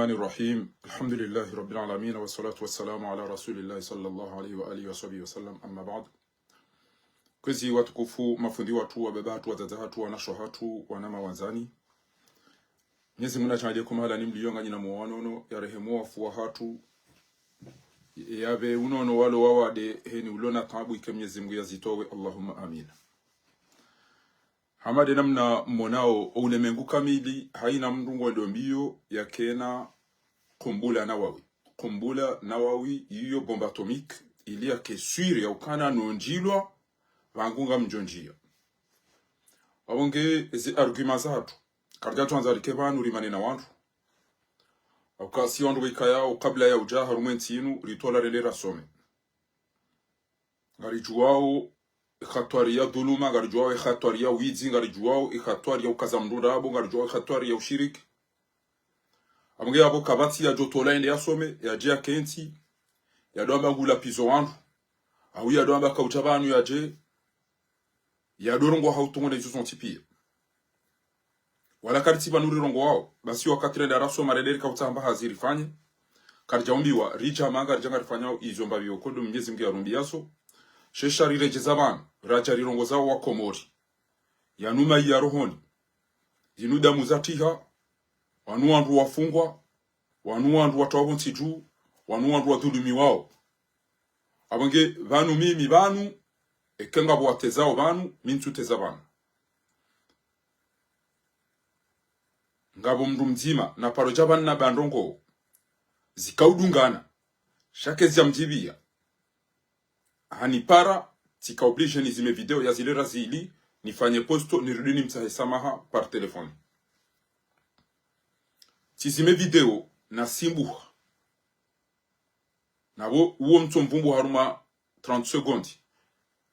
Bismillahirrahmanirrahim. Alhamdulillahi rabbil alamin wa salatu wassalamu ala rasulillahi sallallahu alaihi wa alihi wa sahbihi wasallam, amma ba'd. Kwezi watukufu, mafundi watu wa baba watu wa dada watu wa nasho hatu wa nama wanzani. Mwenyezi Mungu anajalia kumala ni mliyonga nyina muwanono ya rehemu wa fuwa hatu yabe unono walo wawade heni ulona tabu ike Mwenyezi Mungu yazitowe, Allahumma amin. Hamade namna monao ulemengu kamili haina mndungu ndo mbio ya kena kumbula nawawi iyo bomba atomique ili ya kesuri ya ukana nonjilwa vangunga mjonjia wabonge ezi argument zatu karja tuanza rikebanu rimane na wantu wakasi wandu wikaya kabla ya ujaha rumwentinu ritola relera some ngarijuwao ikhatwari ya dhuluma, ngarijuwao ikhatwari ya wizi, ngarijuwao ikhatwari ya ukaza mdunda abo, ngarijuwao ikhatwari ya ushiriki. Amunge abo kabati ya jotola ende ya some ya jia kenti ya doamba ngula pizo wandu au ya doamba kauchabanu ya je ya dorongo hautungo na izo tipia wala kariti banuri rongo wao basi wakati renda raso marederi kautamba haziri fanye karjaumbiwa rija manga rija ngarifanyao izo mbabi yokodo Mwenyezi Mungu yarumbi yaso shesha rirejeza bana raja rirongo zao wa komori yanuma ya rohoni zinuda muzatiha wanuandu wafungwa wanuandu watawabonsi juu wanuandu wadhulumi wao abange vanu mimi vanu ekenga bwatezao vanu mintu teza vanu ngabo mndu mzima na paroja bana na bandongo zikaudungana shake zya mjibia hanipara tika oblige nizime video ya zile razili nifanye posto nirudini msahe samaha par telefoni tizime video na simbuha nabo uo mtu mvumbu haruma 30 secondi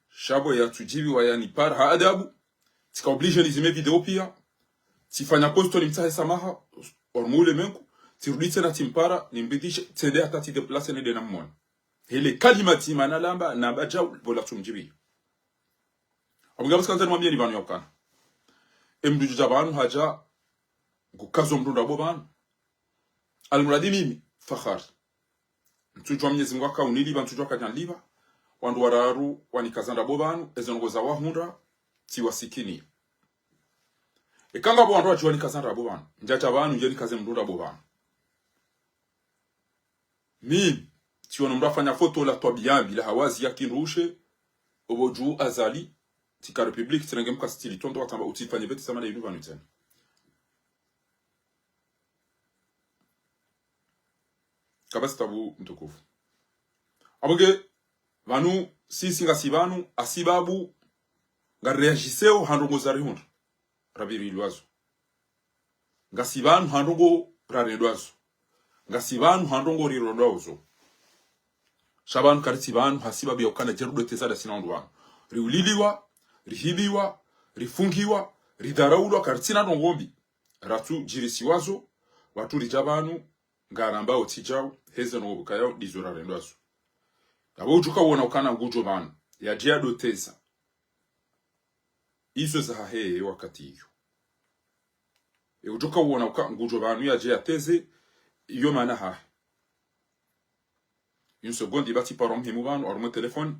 shabo ya tujibi wa yani par haadabu tika oblige nizime video pia tifanya posto ni msahe samaha ormule menku tirudite na timpara nimbidishe tende hata ti deplace nede na mwona hele kalimati manalamba na bajau bola tumjibi abugabas kanzani mwambie ni banu yakana emduju jabanu haja gukazo mdunda bobanu almuradi mimi fakhar mtujwa Mwenyezi Mungu akauniliba mtujwa kajanliba wandu wararu wanikazanda bobanu ezongoza wahunda tiwasikini ekanga bo wandu wajwa nikazanda bobanu njacha banu nje nikaze mdunda bobanu mimi tiono mrafanya foto la tobiambi la hawazi ya kinrushe oboju azali tika republique tinenge mka stili tondo watamba utifanye beti sama na yunuva nutena kabasi tabu mtukufu aboge vanu sisi ngasibanu asibabu ngareagiseo handongo zari hundu rabiri ilwazo ngasibanu handongo raredwazo ngasibanu handongo rirodwazo shabanu kariti banu hasibabu ya ukana jerudo tezada sinandu wanu riuliliwa rihibiwa rifungiwa ridaraulwa kartina nongombi ratu jirisiwazo watu rijabanu ngarambao tijao heze no bukayo dizura rendwazo abo ujuka wona ukana ngujo banu ya diado tesa izo za hahe wakati hiyo ujuka wona ukana ngujo banu ya dia teze iyo mana ha une seconde ibati parom himubanu armo telefone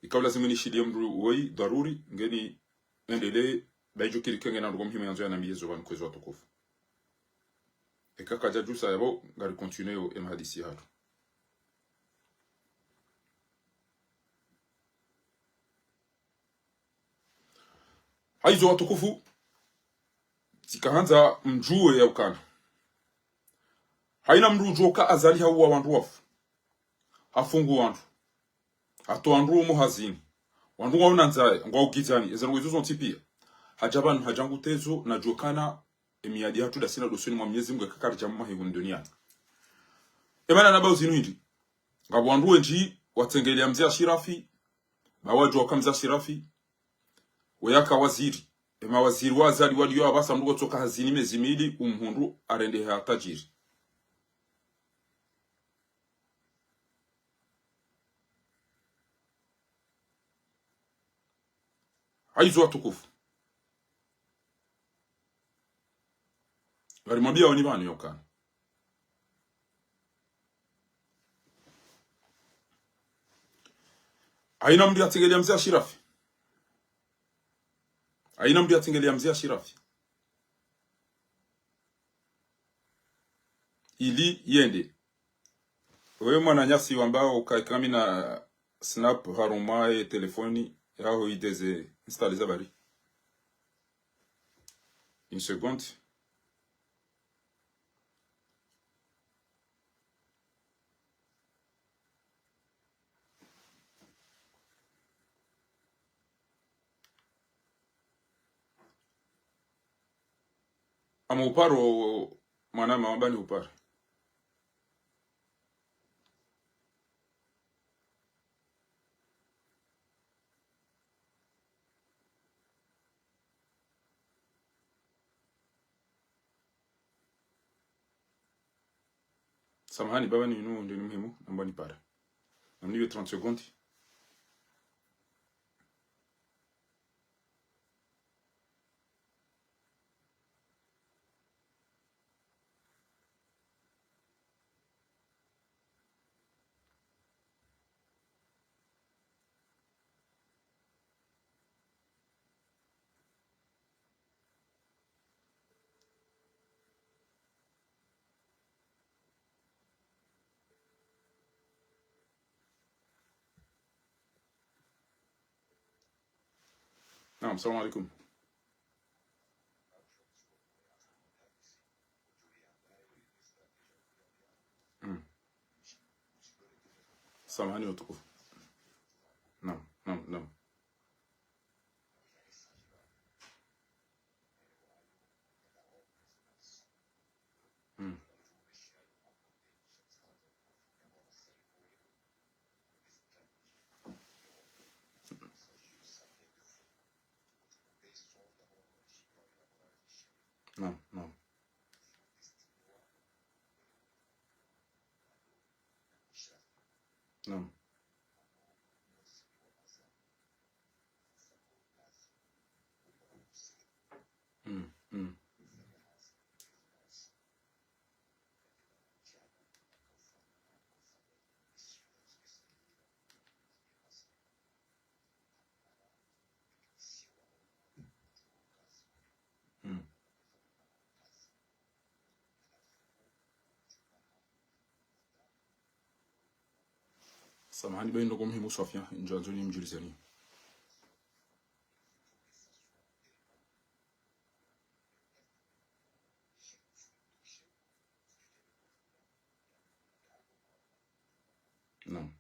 ikaw lazima nishilie mdu woi daruri ngeni endele baijo kirikenge na ngom himu yanzo ya nambiye zo kwezo watukufu ekaka jaju sa yabo ngari continuer em hadisi hatu haizo watukufu tikaanza mjue ya ukana haina mdu joka azali hawa wandu wafu hafungu wandu ato andu mu hazini wandu ngona nzaye ngwa gizani ezero izo tipia hajaban hajangu tezo na jokana emiadi hatu da sina dosoni mwa Mwenyezi Mungu kakari jamma hiyo duniani emana na bauzi nwindi ngabo wandu wenji watengelea mzee Shirafi bawaju wakamza Shirafi weyaka waziri ema waziri wazali waliyo abasa ndugo toka hazini mezimili umhundu arende ha tajiri haizo watukufu walimwambia wani banu yokana Haina mndu yatengelia mzee Shirafi. Haina mndu yatengelia mzee Shirafi. Ili yende. Wewe mwana nyasi ambao ukaikami na snap haruma telefoni yao ideze installe zabari. Une seconde. Ama uparo mwana mambani uparo. Samahani baba ni inu ndio muhimu ambani para. Namniwe 30 secondes. Naam, salamu alaikum. Samahani watukufu. Naam, naam, naam. Naam, naam. Naam. Mm. Mm. Samahani bado ndio muhimu Sofia, ndio ni mjulizani. Naam.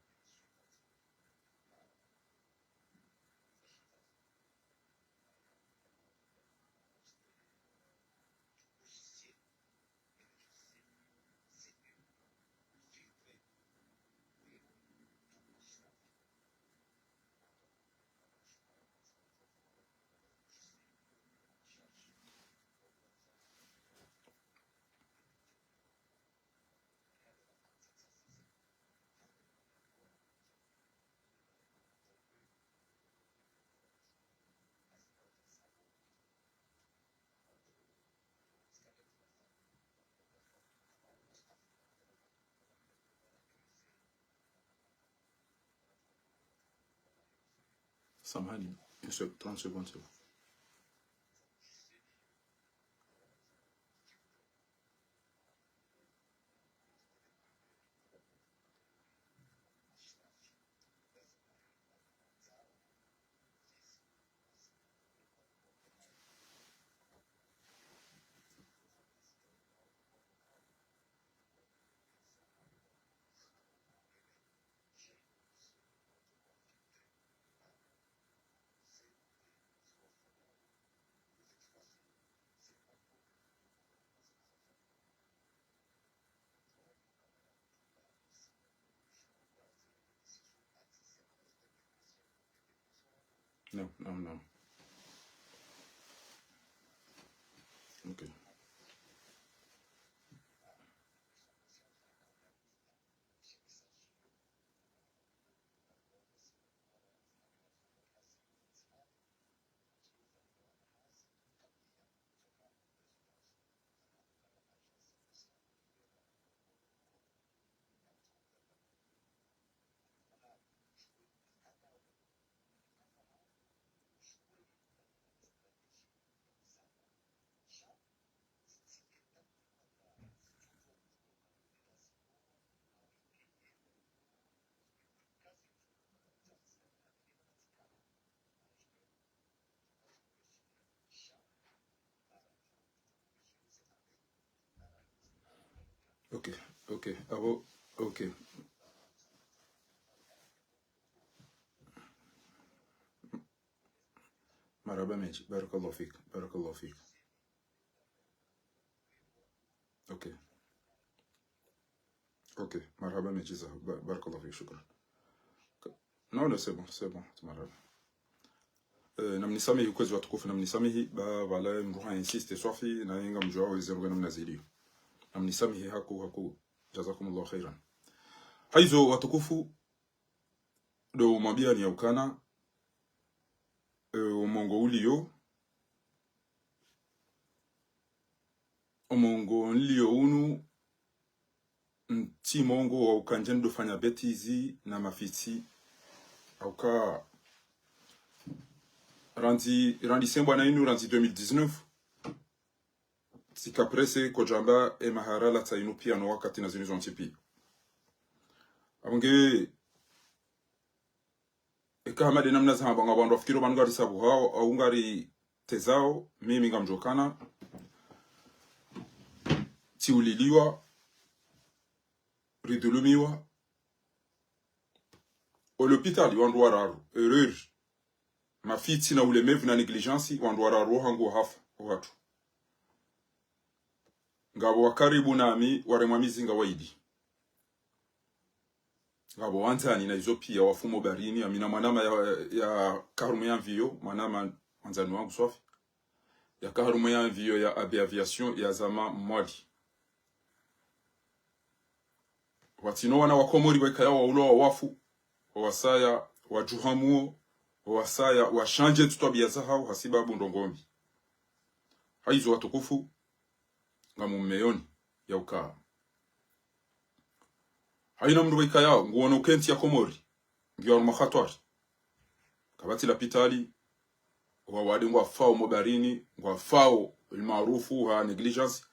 Samahani, 30 secondes. Naam, naam, naam. Okay. Okay, okay, abo, okay. Marhaba meji, barakallahu fik, barakallahu fik. Okay, okay, marhaba meji za, barakallahu fik, shukran. Non, non, c'est bon, marhaba. Namnisamehi ukwezi watukufu, namnisamehi ba wala mruha insiste swafi na inga mjua wezeruga namnazili. Namnisamehi haku jazakumullahu khairan. Haizo watukufu do mabia ni yaukana umongo ulio umongo nlio unu nti mongo wa ukanjeni do fanya betizi na mafiti auka randi sembo na inu randi 2019 tika prese kojamba e mahara la tainu pia no wakati na zinu zontipi abonge kama de namna zamba ngabando fikiro bangari sabu hao au ngari tezao mimi ngamjokana tiuliliwa ridulumiwa au l'hôpital wandu raru erreur mafiti na ulemevu na negligence wandu raru hangu hafa watu ngabo wakaribu nami waremwamizi ngawaidi ngabo wanzani na izo pia wafumo barini amina manama ya karumu ya mvio manama wanzani wangu swafi ya karumu ya mvio ya aviation ya zama mwadi watino wana wakomori wekaya wa ulo wa wafu wasaya wajuhamuo wasaya washanje tutwabia zahao hasibabu ndongombi haizo watukufu ngamumeyoni ya ukaa haina mndu wekaya nguona ukenti ya komori ngiwa makhatwari kabati la pitali wa wadi ngwa fao mobarini ngwa fao ilmaarufu ha negligence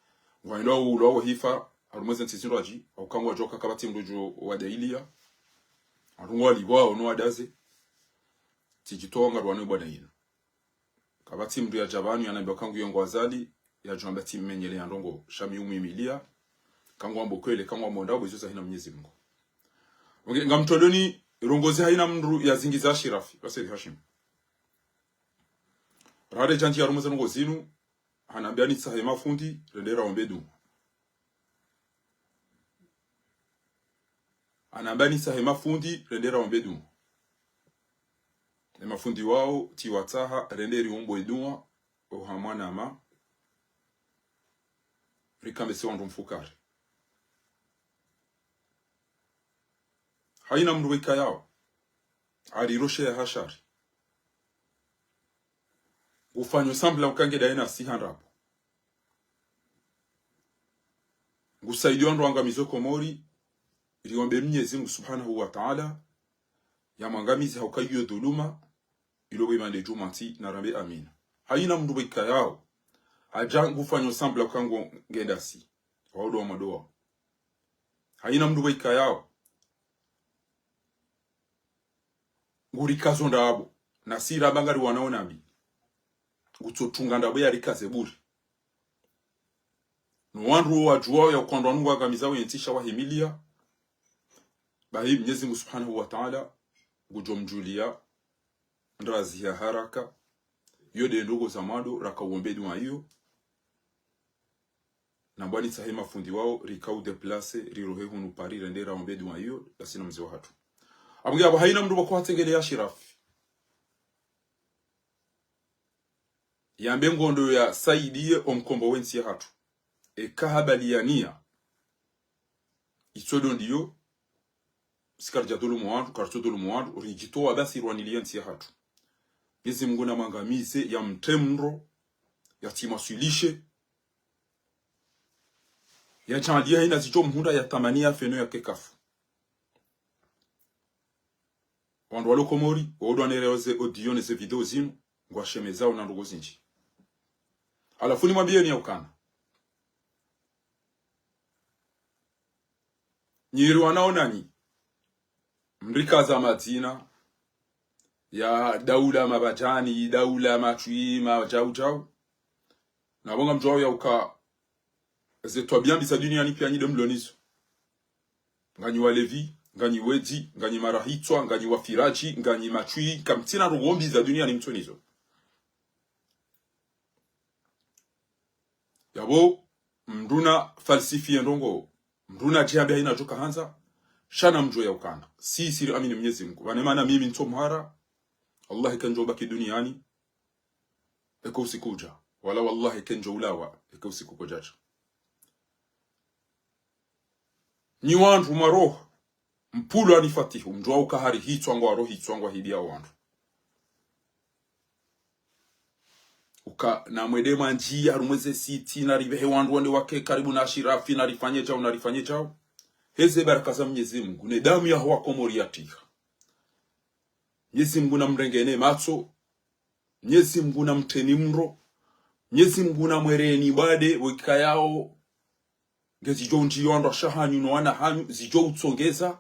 ngwa ilo ulo hifa arumweze ntizindwaji au kangwa joka kabati mdojo wa dailia arungwa libwa ono adaze tijitonga rwano bwana yina kabati mdu ya jabanu yanambia kangu yongo azali ya jomba timenyele ya ndongo shami umimilia kangwa mbokwele kangwa mondabo izo hina Mwenyezi Mungu ngamtoloni rongozi haina mndu ya zingiza shirafi basiri Hashim rade janti ya rumweze ngo zinu hanambia ni tsahe mafundi rendera ombedu anambani sahe mafundi rendera ombedu ne mafundi wao tiwataha renderi umbo edua ohamwana ma rikambe wandu mfukari haina mndu wika yao aliroshe ya hashari ufanyo sambla ukange daena si handrapo ngusaidi wandu wangamizo komori iliombe Mwenyezi Mungu Subhanahu wa Ta'ala ya mangamizi haukayo dhuluma ilowe imande jumati na rambe amina haina mndu wika yao ajangu fanyo sambla ukango ngenda si waudo wa madoa haina mndu wika yao ngurikazo ndabo na sira bangari wanaona mbi gutotunga ndabo ya rikaze buri nuwandu wa juwao ya ukondwa nungu agamizawo yentisha wa himilia bahi Mwenyezi Mungu Subhanahu wa Ta'ala gujomjulia ndazi ya haraka yode ndogo za mado rakawombedu wa hiyo na mbwani sahema fundi wao rikau deplace rirohe hunu pari rendera ombedu wa hiyo lasina mzee wa hatu abugia abo haina mndu bako hatengele ya shirafi yambe ngondo ya saidie omkombo wensi ya hatu kahabaliania itsodo ndiyo sikarja dulu muandu karto dulu muandu rijitoa basi rwaniliansi ya hatu Mwenyezi Mungu na mangamize ya mtemro ya timasulishe ya chandia ina zicho mhunda ya tamania feno ya kekafu wandu walo komori waodo anereze audio ze video zinu ngwa shemezao na ndugu zinji alafu ni mwambie ni ya ukana nyiri wanaonani mrika za matina ya daula mabajani daula machui majau na bonga mjao ya uka zetwa bien bisa duniani pia nyi demlonizo nganyi walevi nganyi wedi nganyi marahitwa nganyi wafiraji nganyi machui kamtina rugombi za duniani mtonizo yabo mduna falsifie ndongo mduna jiambe haina joka hanza shana mjo ya ukana si siri amini Mwenyezi Mungu wanemana mimi nto mhara Allah kanjo baki duniani eko usikuja wala wallahi kanjo ulawa eko usiku kujaja ni wandu maroho mpulu anifatihu mjwa ukahari hitwangwa roho hitwangwa hidia wandu uka na mwedema njia rumweze siti na ribehe wandu wande wake karibu na shirafi na rifanye chao heze baraka za Mwenyezi Mungu ne damu ya huwa komori yatika Mwenyezi Mungu na mrengene matso Mwenyezi Mungu na mteni mro Mwenyezi Mungu na mwereni bade wika yao ngezijo njiyondo shahanyu no wana hanyu zijo utsongeza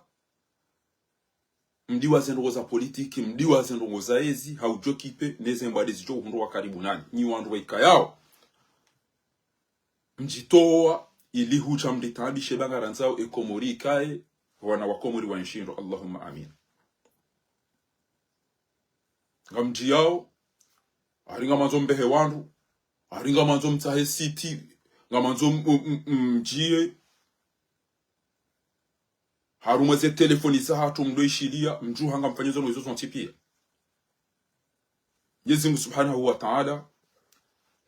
mdiwa zendogo za politiki mdiwa zendogo za ezi haujokipe neze mbade zijo hundu wa karibu nani ni wandu wika yao mjitoa ili hucha mlitabi shebanga ranzao ekomori ikae wana wakomori wa nshindo Allahumma amin ngamji yao aringa manzo mbehe wandu aringa manzo mtahe city ngamanzo mjie harumweze telefoni za hatu mdoishilia mjuha nga mfanyizo no izozo ntipia Mwenyezi Mungu Subhanahu wa Ta'ala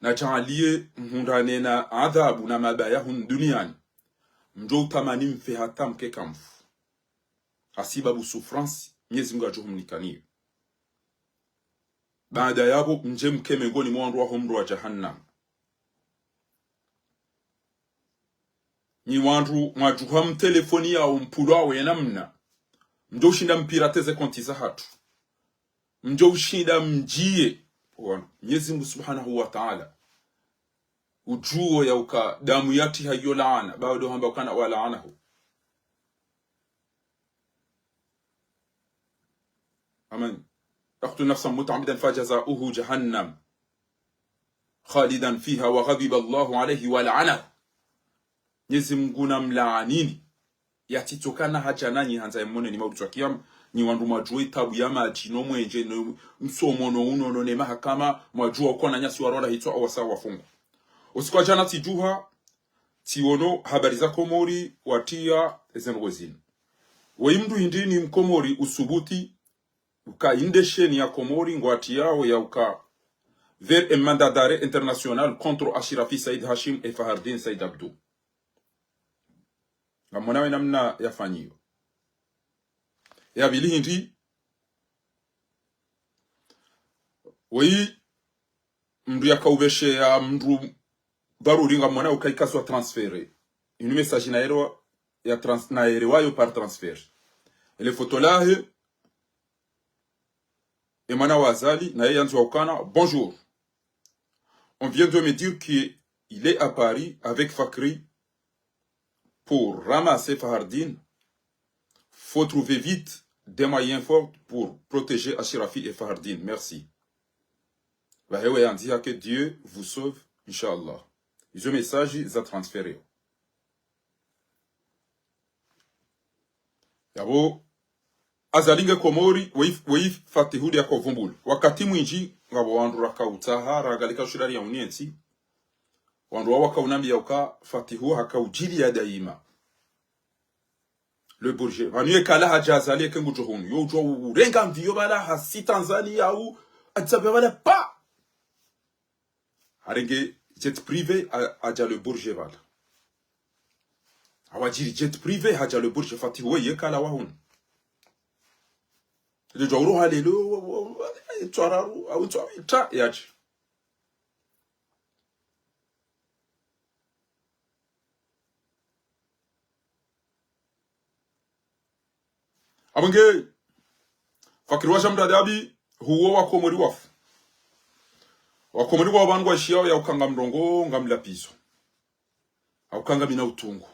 na jaalie mhundane na adhabu na mabaya hun duniani mjo utamani mfe hata mkeka mfu hasibabu souffrance Mwenyezi Mungu ajuhumnikanie baada yabo mje mke mengoni mwandu wa humru wa jahannam ni wandu mwajuha telefoni ya mpulwa wena mna mjo ushinda mpirateze konti za hatu mjo ushinda mjie Mwenyezi Mungu Subhanahu wa Ta'ala ujuo ya uka damu yati hayo laana bado hamba kana wala anahu aman taqtu nafsan muta'ammidan fajaza'uhu jahannam khalidan fiha wa ghadiba Allahu alayhi wa la'anahu Mwenyezi Mungu na mlaanini yatitokana haja nanyi hanza yemone ni mautu wa kiyama ni wandu majue tabu ya maji no mwenje no msomo no ne mahakama majua uko na nyasi waronda hitwa awasa wafungu usikwa jana tijuha tiono habari za komori watia ezenogozini weimdu hindini mkomori usubuti uka indesheni ya komori ngwati yao ya uka vers un mandat d'arrêt international contre Ashrafi Said Hashim et Fahardin Said Abdou ngamona we namna yafanyiwa ya bili hindi wei mdu yakaubeshe ya mdu baruri ngamona ukaikaswa transfere une message naero ya naerewayo par transfer ile foto lahe emana wazali na yeye anzo ukana bonjour on vient de me dire qu'il est à Paris avec Fakri pour ramasser Fahardin. Faut trouver vite des moyens forts pour protéger Ashrafi et Fahardin. Merci. Bahewe andia que Dieu vous sauve, Inch'Allah. Ils ont message za transféré. Yabo azalinge komori weif fatihudi ya kovumbulu. Wakati mwinji ngabo wandu raka utahara galika shirari ya uniensi. Wandu waka unambi ya uka fatihu haka ujili ya daima. Le bourget. Vanue kala hajazali kengu johunu. Yo ujwa urenga mviyo bala hasi Tanzania au atsabe bala pa. Harenge jet privé aja le bourget bala. Awajiri jet privé haja le bourget fatihu ye kala wahunu. Le jawro halelo twararu au twita yachi. Abange Fakri wa jamda dabi huo wakomori wafu wakomori wa bangu ashiyao ya ukanga mrongo ngamla piso aukanga bina utungu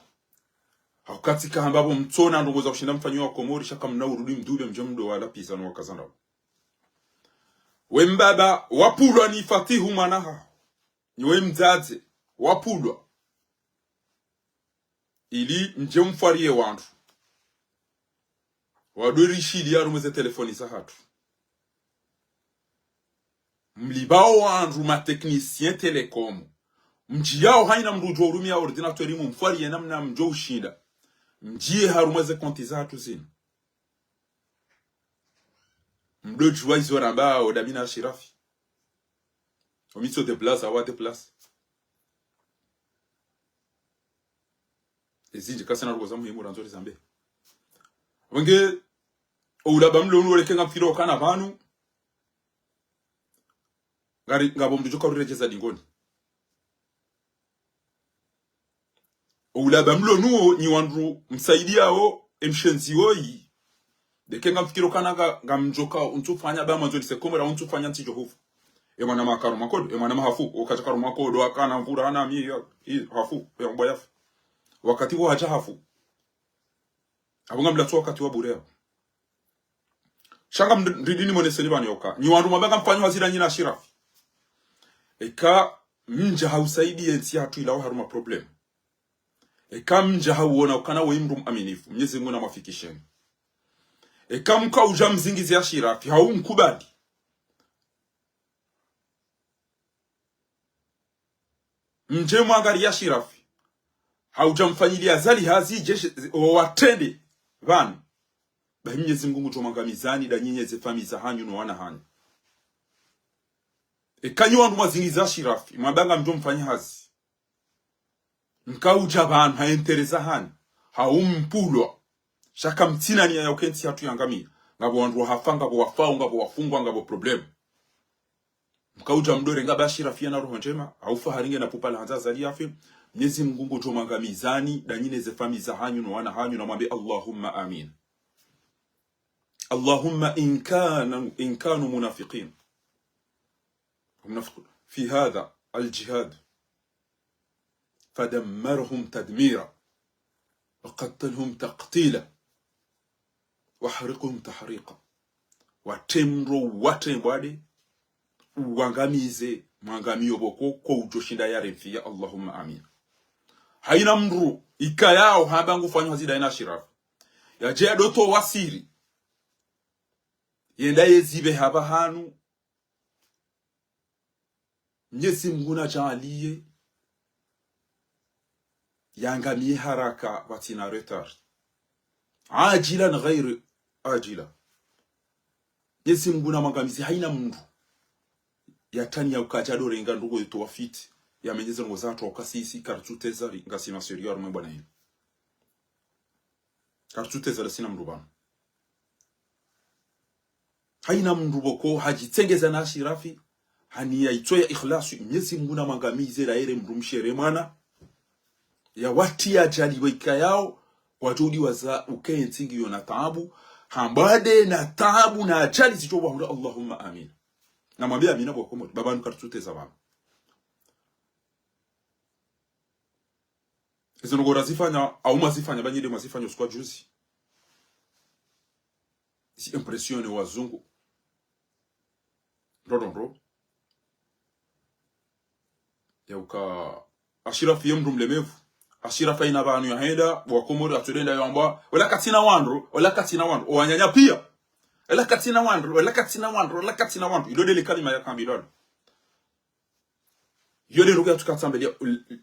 aukatika hambabo mtona ndongo za kushinda mfanyo wa komori shaka mna urudi mdube mjomdo wala pisa no wakazana wembaba wapulwa ni fatihu manaha ni we mzaze wapulwa ili nje mfarie wantu wadorishili ya rumeze telefoni za hatu mlibao wantu ma technicien telecom mjiyao haina mrujo urumia ordinateur imu mfarie namna mjo ushinda mjie harumeze konti za hatu zinu mdoju wa izo ramba odamina shirafi omiso de place awa de place ezinje kasana rugoza muhimu ranzori zambe wenge oulaba mlo nureke ngapfiro kana banu ngari ngabo mdujoka urejeza dingoni oulaba mlo nuo ni wandu msaidiao emshenzi woi deke ngapfiro kana ngamjoka untufanya ba manzo lisekomera untufanya ntijo hofu emana makaro makodo emana mahafu okachakaro makodo akana mvura ana mi hafu ya mboyafu wakati wa hajahafu abunga mlatwa wakati wa burea shanga ndidini moneseli bani yoka ni wandu mabanga mfanyo wazira nyina shirafi eka mja hausaidi yensi hatu ila haruma problem eka mja hauona ukana we mru aminifu Mwenyezi Mungu na mafikisheni eka mka uja mzingizi ya shirafi hau mkubali mje mwangari ya shirafi haujamfanyilia zali hazi jeshi watende vanu bahimyezi Mungu tomangamizani da nyenyeze famiza hanyu no wana hanyu ekanyo wandu mazingiza shirafi mabanga mjo mfanya hazi nkauja bantu haentereza hanyu haumpulwa shaka mtina ni ya ukenti hatu yangamia ngabo wandu hafanga bo wafao ngabo wafungwa ngabo problem mkauja mdore ngaba shirafi na roho njema haufa haringe na pupa la hanza zali afi Mwenyezi Mungu tomangamizani da nyineze famiza hanyu no wana hanyu na mwambie Allahumma amin اللهم إن كانوا منافقين في هذا الجهاد فدمرهم تدميرا وقتلهم تقتيلا وحرقهم تحريقا وتمروا وتموادي وangamize mangamio boko kwa ujoshinda yare mfia Allahumma amin haina mru ikayao habangu fanyo hazida ina shirafu ya jea doto wasiri yenda yezibe haba hanu Mwenyezi Mungu na jaaliye yangamie haraka watina retard ajilan ghairi ajila Mwenyezi Mungu na mangamizi haina mndu yatani ya ukajado renga ndugo yetu wafiti ya Mwenyezi Mungu zato wakasisi kartuteza ngasima seriar mwe bwana hii kartuteza la sina mndu bana haina mndu boko hajitengeza na shirafi hani ya itoya ikhlasu Mwenyezi Mungu na mangamizi la ere mndu mshere mwana ya wati ya jali weka yao wajudi waza ukentingi yo na taabu hambade na taabu na ajali zichoba hula Allahumma amin na mwambia amina kwa komo baba nukartuteza baba hizo ngora zifanya au mazifanya banyide mazifanya usikwa juzi si impressione wazungu ndo ya uka ashirafi yemru mlemevu ashirafi ina banu ya henda wakomori atulenda yamba wala katina wandro owanyanya pia wala katina wandro idode kalima ya kambilado yode ruga tukatambelia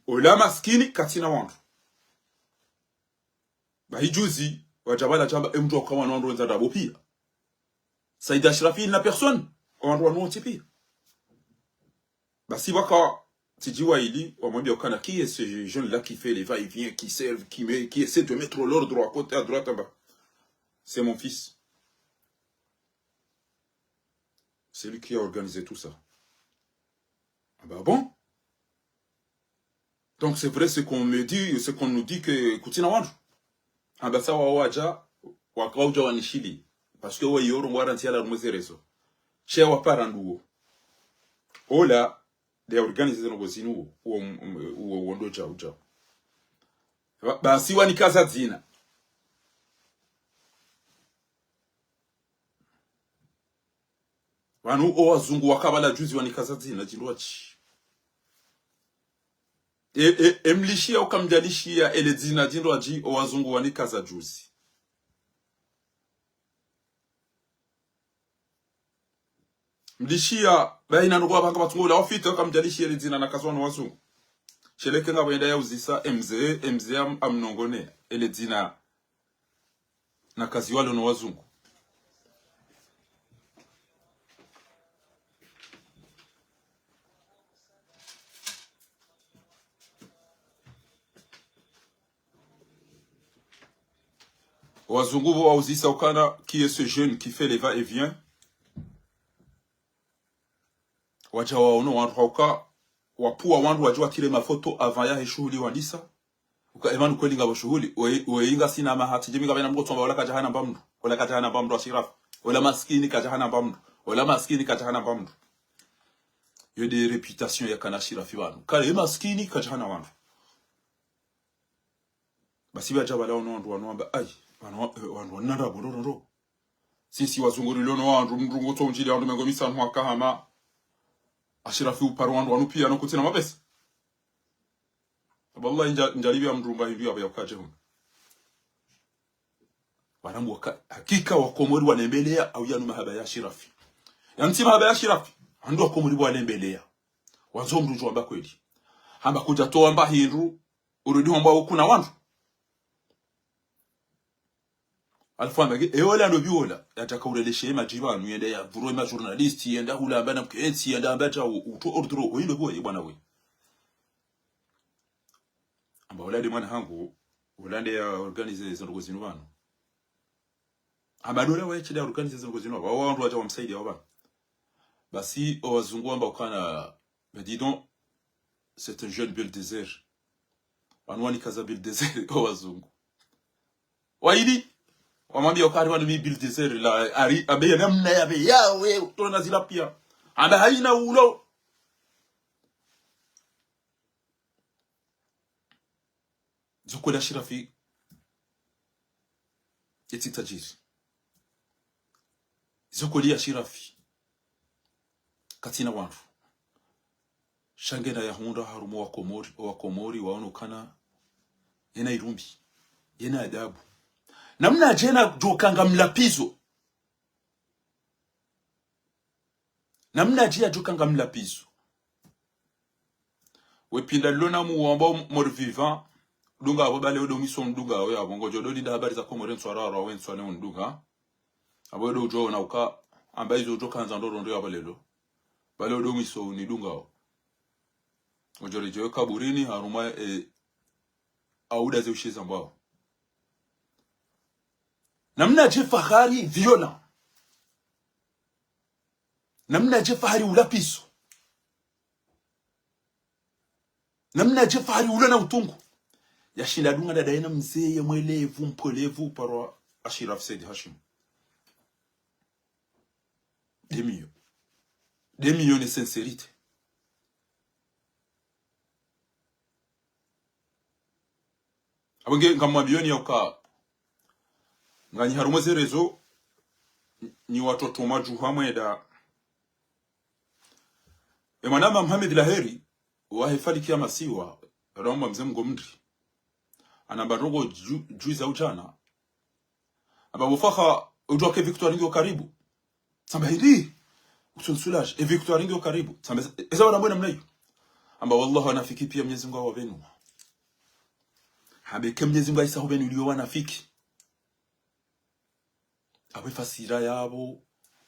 ola maskini katina wandro bahijuzi wajabala jamba mtu akawa wandro nza dabo pia Saïd Ashrafi na personne wandro wano pia basi waka Tijiwa ili, wamwambia ukana, qui est ce jeune là qui fait les va-et-vient, qui serve, qui essaie de mettre l'ordre à côté, à droite, là-bas? C'est mon fils. C'est lui qui a organisé tout ça. Ah bah bon? Donc c'est vrai ce qu'on me dit, ce qu'on nous dit que Koutina Wanju. Ah bah ça wawaja, wakauja wanishili. Parce que wa yoro mwarantia la rumwezerezo. Chez waparanduo. Ola, they organize no gozinu wondo jauja basi wanikaza zina wanu wazungu wakabala juzi wanikaza zina jindwachi Emlishia ukamjalishia ele zina jindo aji o wazungu wanika za juzi. Mlishia baina nukua banga batungu la ofite ukamjalishia ele zina nakazwa na wazungu. Sheleke nga wenda ya uzisa MZE amnongone ele zina nakaziwalo na wazungu. Wazungu wa uzisa ukana qui est ce jeune qui fait les va-et-vient. Wacha waono wandu hauka wapua wandu wajua kile mafoto avant ya shughuli wandisa. Uka evanu kweli ngabo shughuli inga sina mahati jiminga bena mgo tsomba wala kajahana mbamdu wala kajahana mbamdu ashiraf wala maskini kajahana mbamdu wala maskini kajahana mbamdu. Yo de réputation ya kana shirafi banu. Kale maskini kajahana wandu. Basi bacha bala ono wandu ai wandu nanda bondo sisi wazunguri lono wandu mrungo tonjili wandu mengo misanu wakahama ashirafi uparu wandu pia no kutina mabesa. Wallahi njalibi ya mrumba hindu ya ukaje huno. Wanamu hakika wakomori wanembelea au yanu mahaba ya shirafi. Yanti mahaba ya shirafi andu wakomori wanembelea. Wazo mrujo wamba kweli. Hamba kuja toa mba hindu urudi wamba ukuna wandu. Alfamege eola no biola yataka ureleshe majibanu yende ya vuro ma journalist yenda hula abana mkensi yenda ambacha uto ordro oyindo boye bwana we. Amba wala de mwana hangu ulande ya organize zongo zinubano. Amba dole wa chile organize zongo zinubano wa wandu wacha wamsaidia wabana. Basi wazungu amba ukana me dis donc c'est un jeune bel désert. Wanwani kaza bel désert wazungu. Waidi wamwambia ukari wanu mi bil desert la ari abe namna ya be yawe utona zila pia anda haina ulo zoko la shirafi eti tajiri zoko li ya shirafi katina wandu shangena ya hunda harumu wa komori waono kana yena irumbi yena adabu namna jena jokanga mlapizo. Namna jia jokanga mlapizo. Wepinda lona muwamba mor vivant. Dunga wabale odo mison dunga we abongo jodo linda habari za komore nswarara we nswane undunga. Abo odo ujo na uka ambaye zo joka nzando rondo yabalelo. Bale odo miso ni dunga o. Ojore joe kaburini haruma auda ze ushiza mbao. Namna je fahari violent. Namna je fahari ulapiso. Namna je fahari ulana utungu. Yashinda dunga dada yena mzee mwelevu mpolevu parwa Ashiraf Said Hashim. 2 millions. 2 millions de sincérité. Abonge ngamwa bilioni ya uka ngani harumwe rezo ni watoto maju hamweda Emanama Mohamed Laheri wa hifadhi ya masiwa rauma mzee mgomndri anabarogo juiza ujana aba mufaka ujoke Victoire ndio karibu samba hindi usunsulage e Victoire ndio karibu samba eza wana mbona mnayo amba wallahi anafiki pia Mwenyezi Mungu awavenu habe Mwenyezi Mungu aisa hobenu liyo wanafiki abe fasira yabo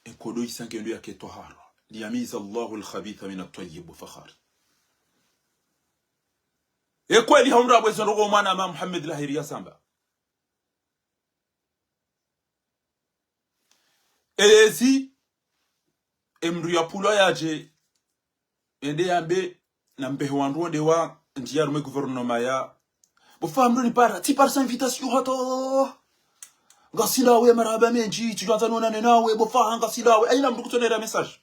enkodo isange ndio yake tohara liyamiza Allahu al-khabitha min at-tayyib fakhar kweli haumra bwezo rogo mwana ma Muhammad Lahiri ya samba ezi emru ya pulo yaje ende yambe na mbehe wandu ndewa ndiya rume gouvernement ya bofamru ni para ti par sa invitation hato ngasila we maraba menji tujanza nona nawe bofa ngasila we aina mndu kutonera message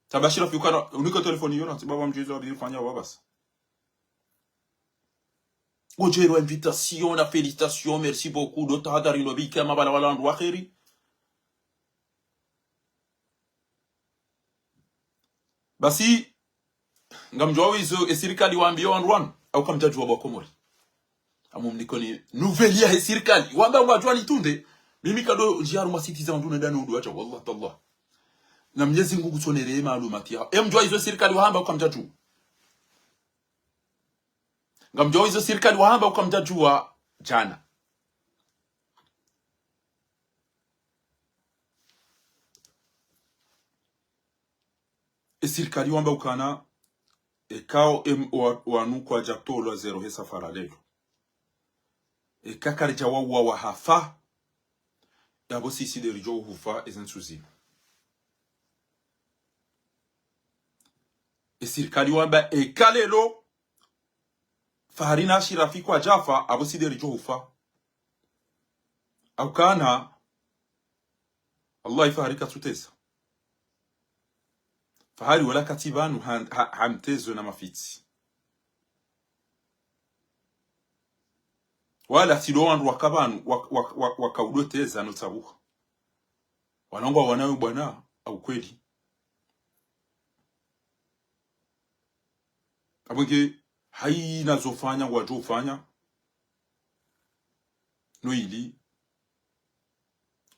tabashira fikana uniko telefoni yona tibaba mjizo abifanya wabasa Ojero invitation na félicitations merci beaucoup de tahadari no bika mabala wala ndu akhiri basi ngamjwa hizo esirikali waambia wanruan au kamjaji wa Komori amumniko ni nouvelle ya esirikali wamba ngajwa litunde mimi kado njiaru masitiza nduna ndani udu acha wallahi tallah na Mwenyezi Mungu tusonere maalumati yao mjwa hizo serikali wahamba au kamjaju ngamjwa hizo serikali wahamba au kamjaju jana esirikali wamba ukana ekao wanu kwa jaktolo zero hesa faralelo ekakarja wa hafa yabo sisi de rijo hufa ezensuzi esirikali wamba ekalelo faharina shirafi kwa jafa abo sisi de rijo hufa au kana Allah ifarika tutesa fahari wala katibanu hamtezo na mafiti wala tiloan wakabanu wakaudoteza no tabuha wanangwa wanawe bwana au kweli abonge haina zofanya wajofanya no ili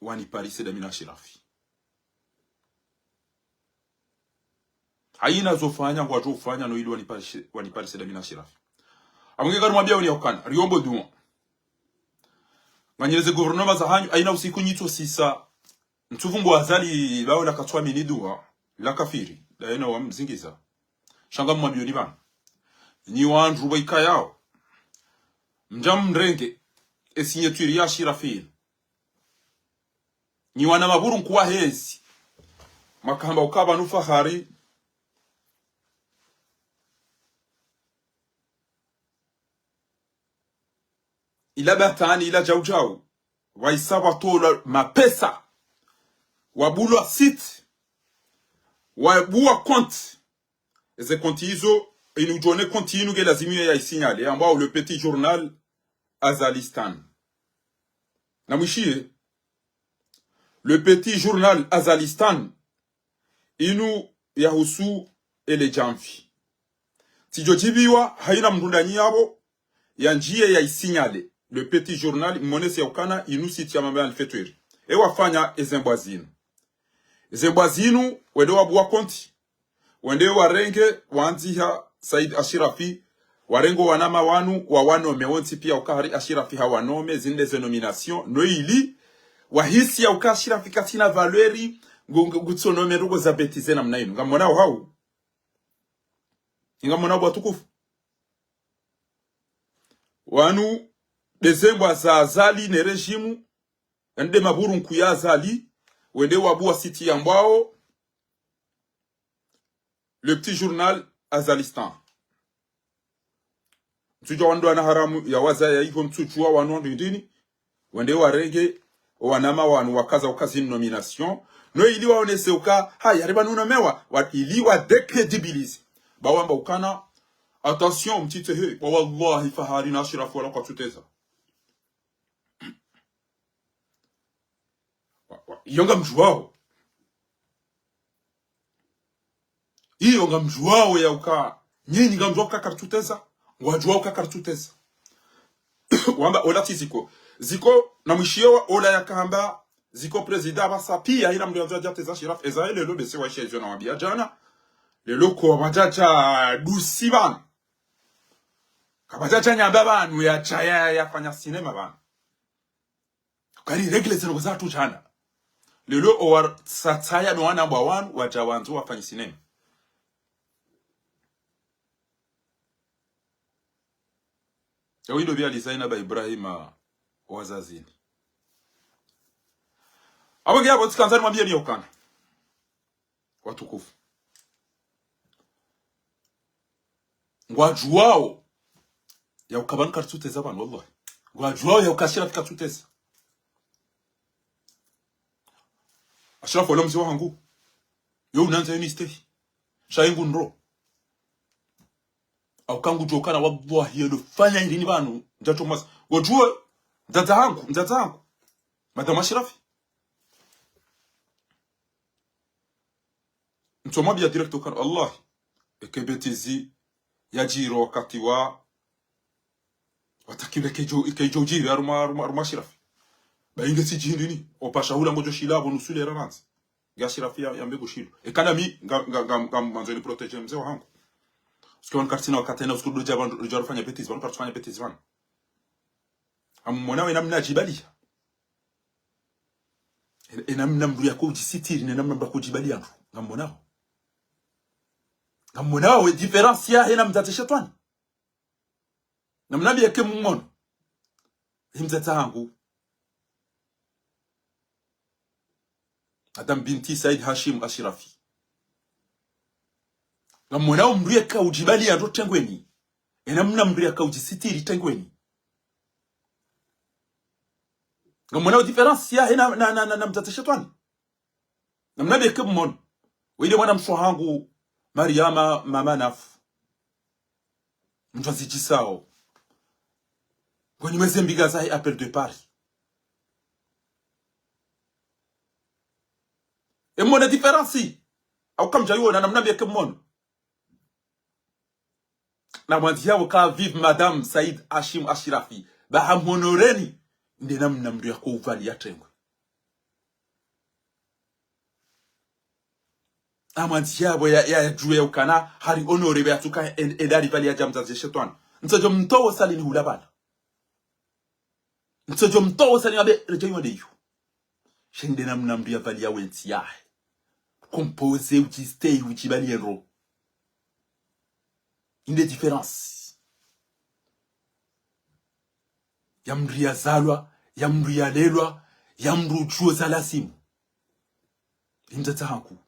wani parise da mina shirafi haina zofanya wajofanya no ili wani parise da mina shirafi abonge kanu mwambia wani yakana riombo dumo nganyeleze gouvernement za hanyu aina usiku nyito sisa ntuvumbu azali bao la katwa minidua la kafiri daena wa mzingiza shanga mwambioni bana ni wanju baika yao mjam mrenge esignature ya shirafi ni wana maburu nkuwa hezi makamba ukaba nufahari ila batani ila jaujau waisaba tola mapesa wabulwa site wabuwa compte eze compte hizo inujone compte inu ge lazimia ya isignale ambao le petit journal Azalistan na mwishie le petit journal Azalistan inu ya husu ele jamfi tijojibiwa haina mrundani yabo ya njie ya isignale le petit journal monesi ya ukana inu siti ya mambe alfetweri wafanya ezembwazinu wende wabuwa konti wende warenge wanziha Said Ashirafi warengo wanama wanu wawanome wonti pia ukahari Ashirafi hawanome zinde ze nomination no ili wahisi ya uka Ashirafi katina valeri gutsonome rugo za betize na mnainu ngamona hau ngamona bwatukufu wanu dezembwa za azali ne rejimu ende maburu nkuya azali wende wabuwa siti ya mbao le petit journal Azalistan mtujwa wando wana haramu ya waza ya hiko mtujwa wano ndini wende warenge wanama wanu wakaza ukazini nomination no ili waonese uka haya riba nunomewa ili wa decredibilize bawamba ukana attention mtite he wallahi faharina Ashirafi wala kwa tuteza yonga mjuwao iyo nga mjuwao ya uka nyinyi nga mjuwao kakartuteza wajuwao kakartuteza wamba ola tiziko ziko na mwishio ola ya kamba ziko presida basa pia ina mlianza jateza Ashirafi ezaele lo bese wa shejo na wabia jana lelo ko wajaja dusiban kabajaja nyamba banu ya chaya ya fanya sinema banu kari regle zeno za tu jana lelo owar sataya no wana bwawan wajawanzu wafanya sinema yawindo bia lisaina ba Ibrahima wazazini aboge abo tsikanzani mwambie ni yokana watukufu ngwajuwao ya ukabani kartuteza bana wallahi ngwajuwao ya ukashira kartuteza Ashirafi wala mziwa hangu yo unanza yuniste shaingu nro au kangu jokana wallahi yelo fanya indini banu ndato mas wajua ndata hangu madama Ashirafi ntoma bia direct ukana Allah ekebetezi ya jiro wakati wa watakile kejo jiri aruma shirafi ba inge si jindi ni opasha hula ngojo shilabo nusule rananzi ga shirafi ya mbego shilo ekana mi manzo ni protege mzee wangu sikiwa nkartina wakati na uskudo jaban jarufanya betezi ban kartufanya betezi ban amumona we namna jibalia namna mdu yako jisitiri na namna mdu kujibalia ngamona we difference ya hena mzate shetani namna yake mumona himzata hangu Adam binti Said Hashim Ashirafi ngamona mdu yaka ujibalia ndo tengweni namna mdu yaka ujisitiri tengweni ngamona difference ya hena na mzate shetani namna yake mumona wile mwana mshohangu Mariama mama nafu mtwazi jisao kwenye mweze mbiga zahi appel de Paris mwona difference au kamja yuo na namnabi yake mmono na mwanzi yao ka vive Madame Said Hashim Ashirafi baha mhonoreni ndi namna mdu ya kuuvali ya tengwe amanzi yabo ya juwe ukana hari honore be atuka edari vali ya jamza ze shetani ntojo mtowo sali ni hulabana ntojo mtowo sali abe rejeyo deyo shende namna mdu ya vali ya wenti ya compose ujistay ujibali ero inde difference ya mdu ya zalwa ya mdu ya lelwa ya mdu chuo zalasimu imzata hanku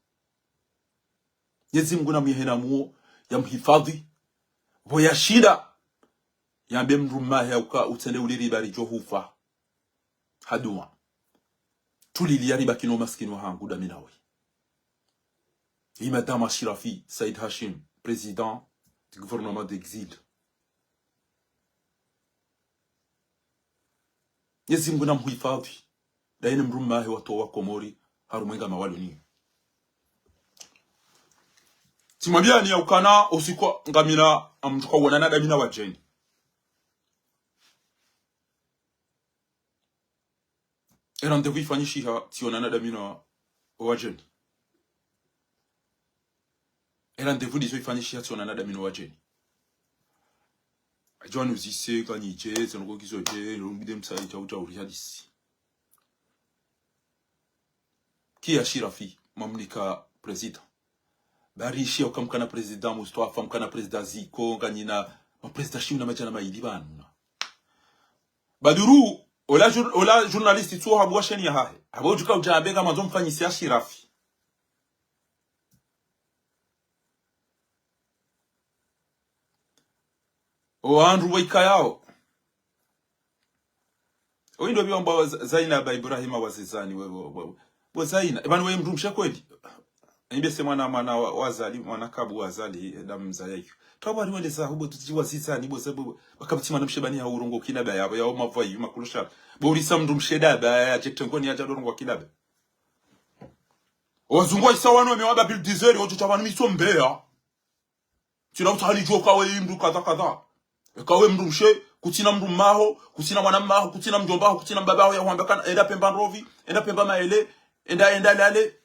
Yezi mguna mihena muo ya mhifadhi boya shida ya bemruma ya uka utende uliri bari johufa hadua tulili ya riba kino maskino hangu da minawe Madame Ashirafi Said Hashim président du gouvernement d'exil Yezi mguna mhifadhi da ine mruma ya watowa Komori harumwenga mawalo ni Timambia ni ya ukana usikuwa ngamina mtuka wanana damina wajeni. Rendez-vous ifanyishiha tionana damina wajeni. Rendez-vous dizo ifanyishiha tionana damina wajeni. Ajwa nuzise kanyiche, zenoko kizoje, nurungide msai chaucha urihadisi. Kia Shirafi, mamlika president. Barishi ukamkana president Mustafa mkana president Ziko kanina ma president shimna majana maili banu Baduru ola journaliste tu habwa sheni ya hahe habo juka ujabe kama zo mfanyisi ya Shirafi o Andrew waika yao o ndo biomba Zainab Ibrahima wazizani wewe Zaina ebana wewe mrumsha kweli Nibe se mwana wazali mwana kabu wazali damu za yake. Twabari wale za hubo tutiwa sisa nibo sababu bakabiti mwana mshebani ya urongo kinaba ya mavayi makulusha. Bori samndu msheda ba ya jetengoni ya jadorongo kinaba. Wazungwa isawano wamewaba bil dizeri ojo chabani misombea. Tina utahani jua kawe mdu kadha. Kawe mdu mshe kutina mdu maho, kutina mwana maho, kutina mjombaho, kutina mbabaho ya huambekana enda pemba rovi, enda pemba maele, enda lale.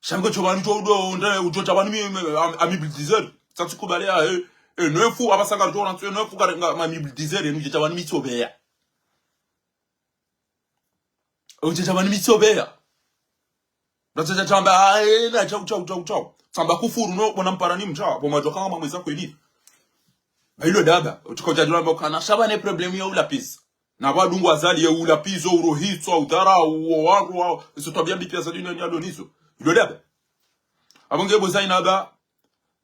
Shango chobani jodo ndane ujo chabani mi amibilizer tsatsi kubale ya nefu abasanga jo rantwe nefu ga amibilizer enu chabani mi tobeya ujo chabani mi tobeya Ratsa chamba na chau tsamba kufuru no bona mparani mcha bo majoka kama mweza kweli bailo daba utukoja jamba kana shabane problem ya ulapis na badungu azali ya ulapizo urohitso udara uwangu isotobia bipia zadini ya donizo Ilodebe. Abongebo Zainaba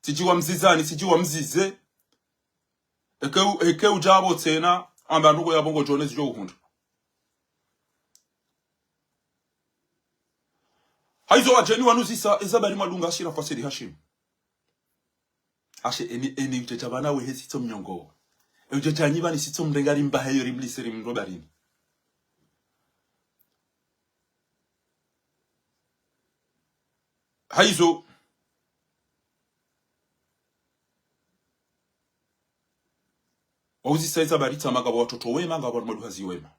tijiwa mzizani tijiwa mzize eke ujabo tena amba ndugo ya bongo Jones jo uhundu. Haizo wajeni wanuzisa ezabari madunga ashira kwa Said Hashim. Ashe eni utetabana we hesito mnyongo. Utetanyiba ni sito mrengari mbahe yori mliseri mrobarini. Haizo Auzi saiza barita maga watoto wema nga maduhazi wema.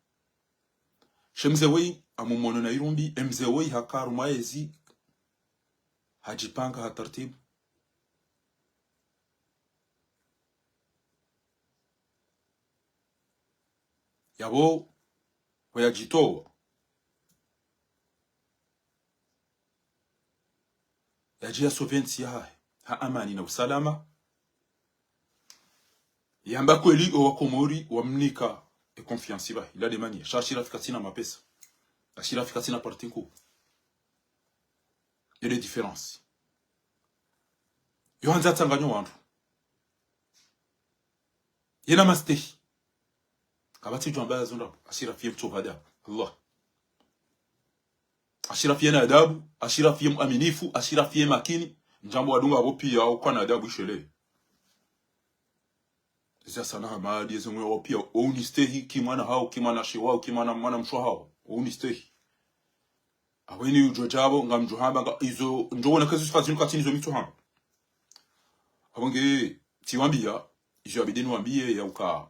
Shemze wei amumono na irumbi emze wei hakaru maezi hajipanga hatartibu. Yabo wayajitoa yajia sovensi ya amani na usalama yamba kweli o wakomori wamnika e confiance ba ila de mania shashira fikatina mapesa ashira fikatina partinku il y a des différences yo hanza tanganyo wandu yena mastehi kabati jwamba zunda ashira fiem tobada Allah ashira fiem adabu ashira fiem aminifu ashira fiem makini njambo wadunga abo pia au kwa na adabu ishele Zia sana hamadi zungwe wapia ounistehi kimana hao kimana shiwao kimana mwana mshwa hao ounistehi aweni ujojabo ngamjuhamba nga izo njogona kazi sifazinu katini zo mitu hamba abonge tiwambia izo abideni wambie ya uka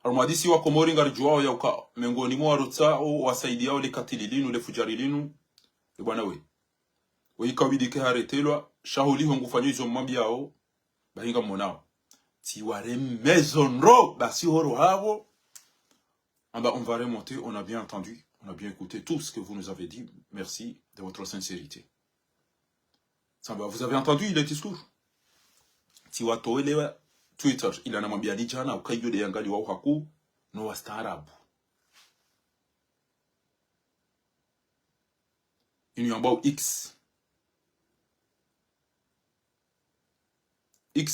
arumadisi wa komori ngarijuwao ya uka mengoni mwa rotao wasaidia wale katililinu le fujarilinu bwana we ikabidike haretelwa shahuliho ngufanyo izo mwambia hao bahinga mmonao Tiware maison ro basi horo havo. On va remonter, on a bien entendu, on a bien écouté tout ce que vous nous avez dit. Merci de votre sincérité. Vous avez entendu le discours. Tiwa toelewa Twitter ila namwambia ni jana ukayo de yangali wa haku no wastaarabu. Ini ambao X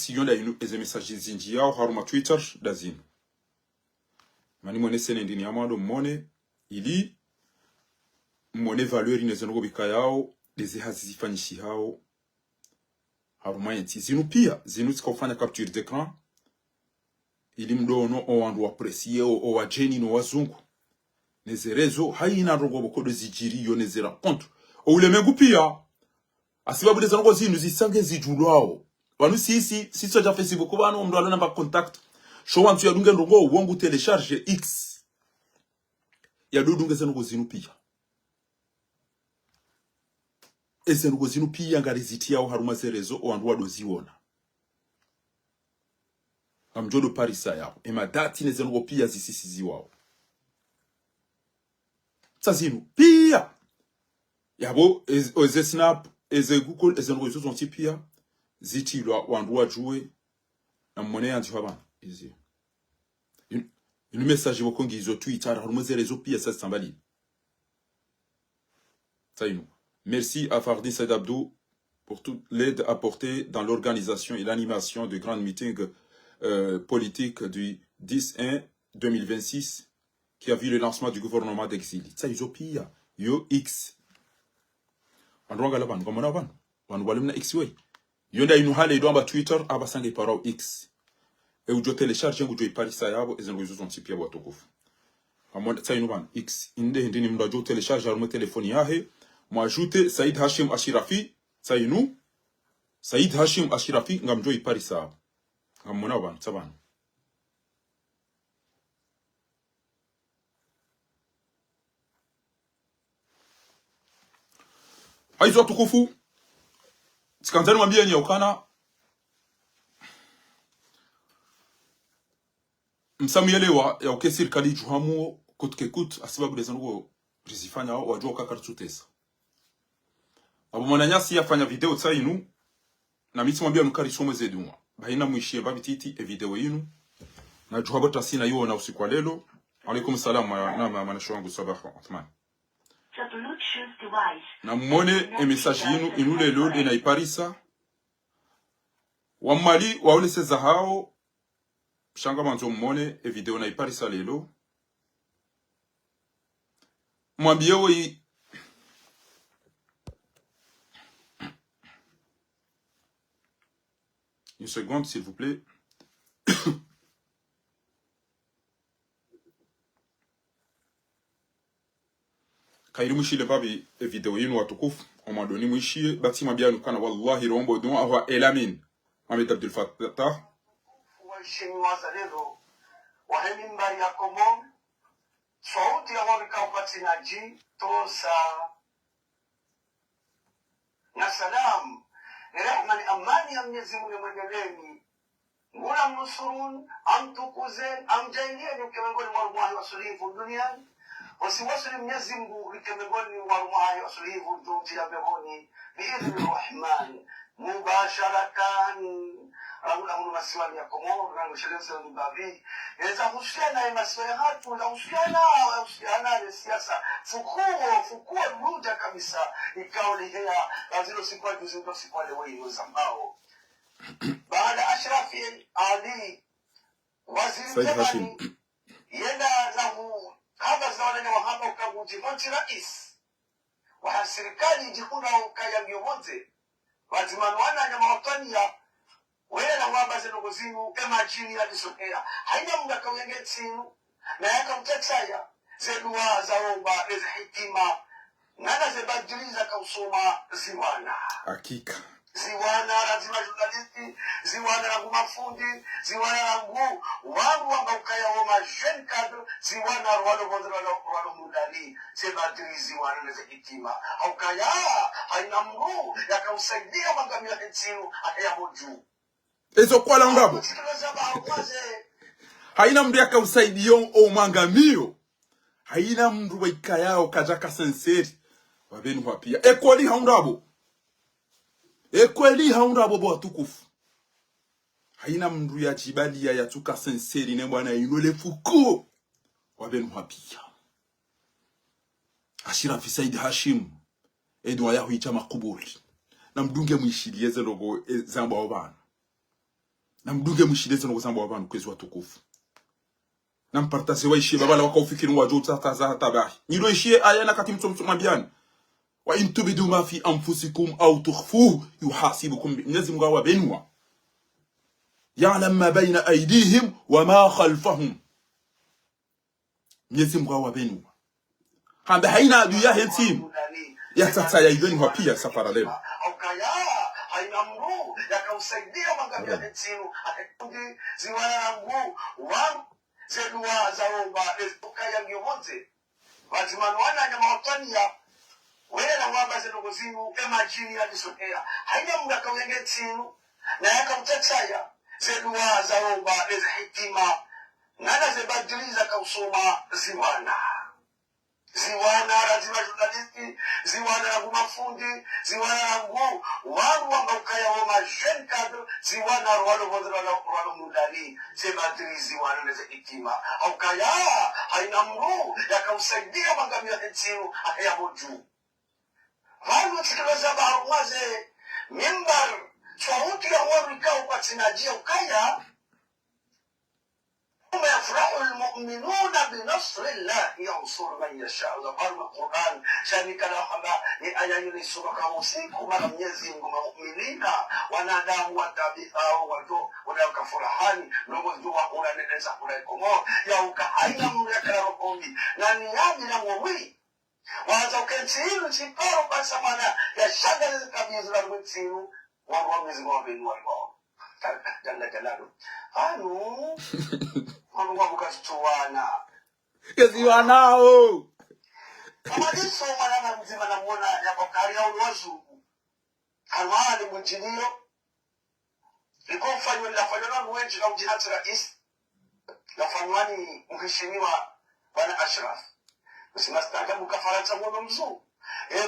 yonda inu eze message zinji yao haruma Twitter dazinu. Mani mwone sene ndini amado mwone ili mwone valeur inezonogo bika yao leze hazifanyishi hao haruma yenti. Zinu pia, zinu tika ufanya capture d'écran ili mdono owandu wapresie o wajeni no wazungu. Neze rezo haina rogo bokodo zijiri yo neze raconte. O ulemegu pia asibabu lezonogo zinu zisange zijulwao. Wanu sisi ja Facebook bano mdo alona ba contact show wantu ya dunge ndongo wongu telecharge X ya dudunge zenu gozinu pia ezenu gozinu pia ngariziti yao haruma zerezo wandu wadoziona amjodo parisa yao ema dati nezenu go pia zisisizi wao tsazinu pia yabo eze snap eze google ezenu gozizo zonti pia ziti lwa wandu wajue na mwone yanzi haba izi une message bokongi izo Twitter harumeze rezo pia sa sambali Taïnou. Merci à Fardi Said Abdou pour toute l'aide apportée dans l'organisation et l'animation de grands meetings politiques du 10/1/2026 qui a vu le lancement du gouvernement d'exil. Ça izo pia yo X andronga la ban komona ban walimna X way yonda inu hale idwamba Twitter abasange parao X e ujo telecharge ngujo iparisa yabo ezengo izo zonti pia watokufu amon tsayinu ban X inde ndini mndo jo telecharge arume telefoni yahe mwajoute Said Hashim Ashirafi tsayinu Said Hashim Ashirafi ngamjo iparisa ngamona ban tsabana aizo watokufu sikanzani mwambie ni ukana msamuyelewa ya uke serikali juhamu kutkekut asibabu lezanugo rizifanya wajua kakartutesa abo mwananyasi yafanya video tsainu na miti mwambia nukari somwe zedumwa bahina muishie babititi e video yinu na juhabota sina yuo na usiku wa lelo. Alaikum salam na manasho wangu Sabaha Othman na mwone message yinu inule lode na iparisa wamali waone seza hao shanga manzo mwone video na iparisa lelo mwambiewo une seconde s'il vous plaît. Kairi mushile babi video yinu watukufu omadoni muishie bati mabia nukana wallahi rombo don ahwa elamin Mohamed Abdel Fattah waheshimiwa wazalendo waheni mbari ya Komoro sauti ya wabika upatinaji tosa na salamu rehma ni amani ya Mwenyezi Mungu mwendeleni ngula mnusurun amtukuze amjailie ni kemengoni mwa Mungu wasulivu duniani wasiwasili Mwenyezi Mungu kemengoni mwa Mungu wasulivu tunjia beboni biidhni rahman mubasharatan Rangula munu masiwani ya Komoro, rangu sheleza ni babi. Eza husiana ya masiwani hatu, eza husiana ya siasa. Fukuo ruja kabisa. Ikao lihea, lazilo sikuwa juzi ndo sikuwa lewe ino zambao. Baada Ashrafi Ali, waziri mzemani, yenda lahu, haba zawanani wa haba ukaguji monti rais. Waha serikali jikuna ukaya miongoze. Wazimanu wana nyama watania, wele na wamba zeno kuzimu ema chini ya disokea haina mga kawenge tsinu na yaka mtetaya zeduwa za omba eze hitima nana zebadiliza kausoma ziwana hakika ziwana lazima journalisti ziwana na mafundi ziwana na ngu wangu wamba ukaya woma jeune cadre ziwana rwalo vondra rwalo mudali zebadiliza ziwana na ze hitima haukaya haina mgu yaka usaidia mangamia hetsinu akaya moju ezo kwa la ngabo haina mndu yaka usaidiyo o mangamio haina mndu waika yao kajaka senseri wabenu wapia ekweli haundabo bo tukufu haina mndu ya jibali ya tuka senseri ne bwana inole fuko wabenu wapia Ashrafi Said Hashim edwa yahu ichama kuburi na mdunge mwishilieze logo zamba wabana na mdunge mwishilieze logo zamba wabana kwezi watukufu na mpartase wa ishie babala wakaufikiri wajo tataza tabahi nilo ishie ayana kati mtumabiani wa intubidu ma fi anfusikum au tukhfuhu yuhasibukum Mwenyezi Mungu awabenwa ya'lam ma baina aydihim wa ma khalfahum Mwenyezi Mungu awabenwa hamba haina adui ya hentim ya tata ya ibenwa pia safara leo haina mru yakausaidia mangamia hetsinu akakundi ziwana na mgu wa zeduwa za omba ukaya ngiomote wazimanu wana nyama watania wele na wamba zeno kuzimu ema chini ya disokea haina mga kawenge tinu na yaka mtetaya zeduwa za omba eze hitima nana zebadiliza kausoma ziwana lazima journalisti ziwana na mafundi ziwana na ngu wangu wamba ukaya woma jeune cadre ziwana rwalo vondra rwalo mudali zebadili ziwana neze hitima haukaya haina mru yakausaidia mangamia hetsinu akaya moju Vanu tikileza baruwaze mimbar sauti ya warika upatinajia ukaya ثم يفرح المؤمنون بنصر الله ينصر من يشاء ذكر القرآن شانك لحما آيات السورة كموسيقى ما لم يزين المؤمنين وناداه وتابعه وجو وذاك فرحان نوجو وقولا ننسى عليكم يا وكأينا ملكركم نانيامي نموي وهذا سيبارو بسمانا يشغل كبير الوتيرو وهو مزموبين والله جل جلاله anu Mungu mkashtuana keziwanao kama diso mwana mzima na muona yako kari au wazugu kanwani mjinio liko mfanywa na mwenji na mjihati rais na fanwani mheshimiwa bwana Ashraf usimastaka mkafarata mwono mzu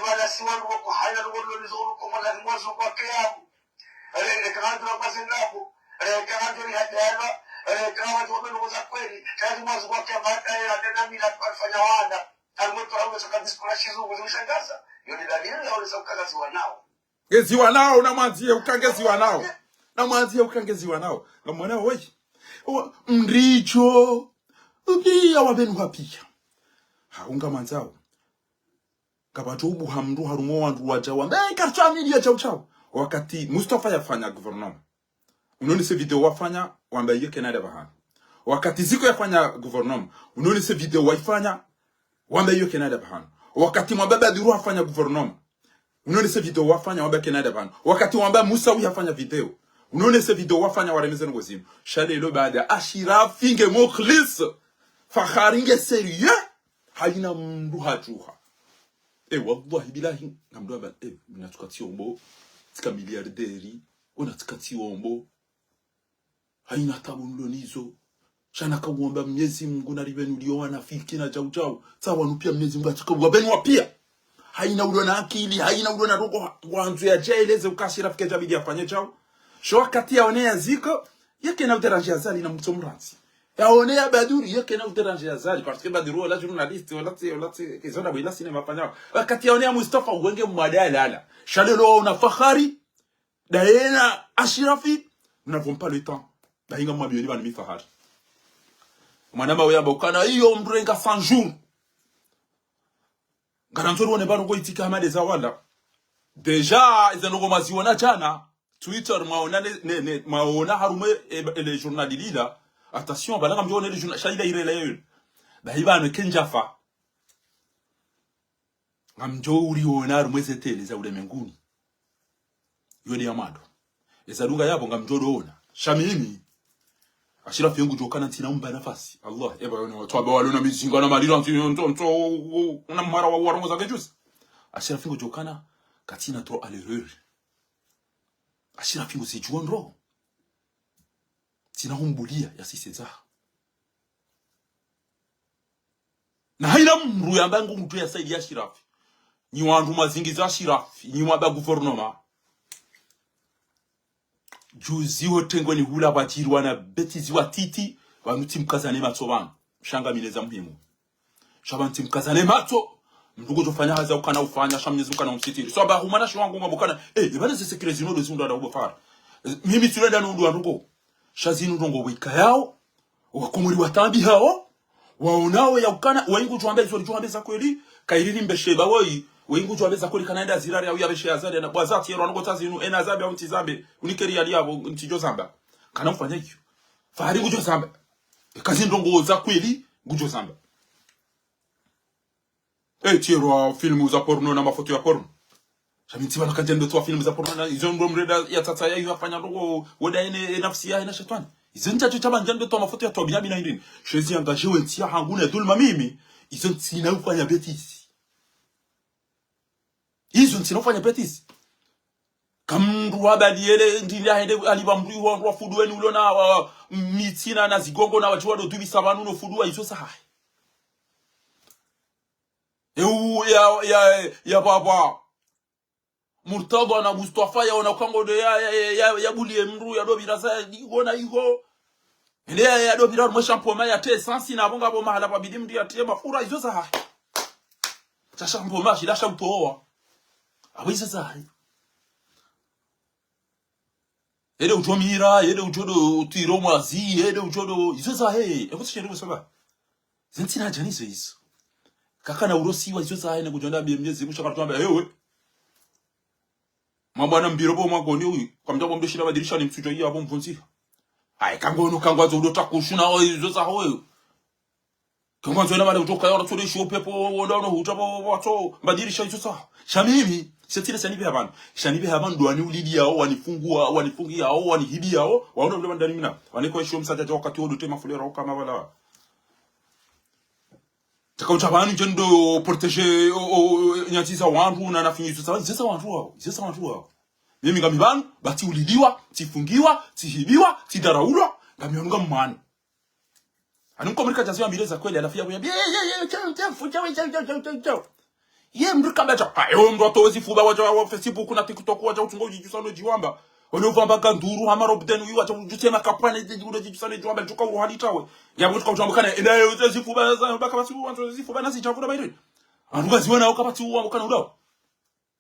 bwana siwangu kwa haina ngolo nizuru kwa mwana mwazo kwa kiabu kanadra mazingapo kanadra hadiana kama tuombe ngoza kweli kazi mwanzo kwa kama ya nami na kufanya wanda alimoto au soka discretion zugu zimshangaza hiyo ni dalili ya wale soka geziwa nao na mwanzie ukangeziwa nao na mwana wewe mricho ubia wabenu hapia haunga manzao kabato ubu hamdu harungo wandu wajawa mbaya karchami ya chao wakati Mustafa yafanya gouvernement unoni se video wafanya wambaye Canada bahana wakati ziko yafanya gouvernement unoni se video waifanya wambaye Canada bahana wakati mwababa diru afanya gouvernement unoni se video wafanya wambaye Canada bahana wakati wambaye Musa yafanya video unaone se video wafanya waremeze ngozimu shale lo baada Ashirafi nge Mukhlis Fakhari nge serieux haina mndu hajuha wallahi bilahi ngamdu aba mnatukati ombo tika miliarderi unatukati ombo haina tabu mlonizo shana kawomba Mwenyezi Mungu na ribenu liyoana fiki na jau sawa nupia Mwenyezi Mungu atukabwa benu wapia haina uliona akili haina uliona roho wanzu ya jaileze ukashira fike jabidi afanye chao sho wakati yaonea ziko yake na uderanji azali na mtomranzi yaonea baduri yake na uderanji azali parce que baduru wala journaliste wala kizona bila sinema fanya wakati yaonea Mustafa Wenge mwadala ala shalelo na Fakhari daena Ashirafi nous n'avons pas le temps bahinga mwabioni bani Fakhari manama oyamba ukana hiyo mrenga 100 jours garanzoro wone bano ko itika hamade za wala deja izanoko maziona jana Twitter maona harume les journalistes là attention balanga mjone les journalistes shaida irela yeyo bahibano kenjafa ngamjo uriona harume zetele za ulemenguni yoni yamado ezalunga yabo ngamjo ona shamimi Ashirafi yangu jokana tina umba nafasi Allah eba yone watu aba walona mizinga na malilo nto una mara wa warongo za kejusi Ashirafi yangu jokana katina to alereur Ashirafi yangu sijua ndro tina humbulia ya siseza na haina mru ya mbangu mtu ya saidi ya Ashirafi ni wandu mazingiza Ashirafi ni waba guvernoma juzi wote ngoni hula batirwa na betizi wa titi wanuti mkazane mato bana shanga mineza muhimu shabanti mkazane mato mdugo jofanya haza ukana ufanya shamnyezi ukana umsitiri so ba humana shwangu ngabukana ibane zesekirezi no dozindo da ubafara mimi tulenda no ndo ndugo shazinu ndongo wika yao wakumuri watambi hao waonao ya ukana waingu tuambe zori tuambe za kweli kairiri mbesheba woi wengu tuwabeza kuli kanaenda zirari au yabeshe azali na bwazati yero ango tazinu ena zabe au ntizabe unikeri ali yabo ntijo zamba kana mfanya hiyo fahari gujo zamba kazi ndongo za kweli gujo zamba tiro filmu za porno na mafoto ya porno shamiti bana kajendo tu filmu za porno na izo ndo mreda ya tata ya yafanya ndongo woda ine nafsi ya ina shetani izo ntacho chaba njendo tu mafoto ya to biabi na indini shezi angaje wentia hanguna dulma mimi izo ntina ufanya betisi hizo nsinofanya betisi kamndu wabaliele ndili ahende alibamri wa fuduweni ulona mitina na zigongo na wajua do tubisa banu no fudua izo sahi ya baba Murtada na Mustafa ya ona kango de ya bulie mru ya do birasa digona iho ile ya do birar mo shampoma ya te sansi na bonga bo mahala ba bidim dia te mafura izo sahi ta shampoma shida shamtoa awiza sahi ede utomira ede utodo tiro mwazi ede utodo izo sahi ekutshere busaba zentina janizo izo kaka na urosi wa izo sahi na kujonda Mwenyezi Mungu shakatwamba ewe mabwana mbirobo mwagoni uyu kwa mjabo mdoshira badirisha ni msujo hiyo abo mvunzi ai kangono kangwazo udota kushuna izo sahi kangwazo na bale utoka yora tuli shopepo wondono hutabo wato badirisha izo sahi shamimi setile sanibe habana shanibe habana ndo ani ulidi yao wanifungia yao wanihibi yao waona ule bandani mina waniko isho msajaja wakati wodo tema fulera kama wala takaucha bani jendo protéger nyatiza wantu na nafinyizo sawa zesa wantu wao mimi ngami banu bati ulidiwa tifungiwa tihibiwa tidaraulwa ngami onga mmano anumko Amerika jazia mbireza kweli alafia kuya ye mrika becha ayo mroto wezifuba waja wa Facebook na TikTok waja utungo jijusano jiwamba ono vamba kanduru hamaro bden wi waja ujutema kapane jigudo jijusano jiwamba tuka uhalitawe ya mtu kwa kana ina wezifuba za baka basi wantu wezifuba nasi chavuda bairi anuga ziwana ukapati uwa mukana udawo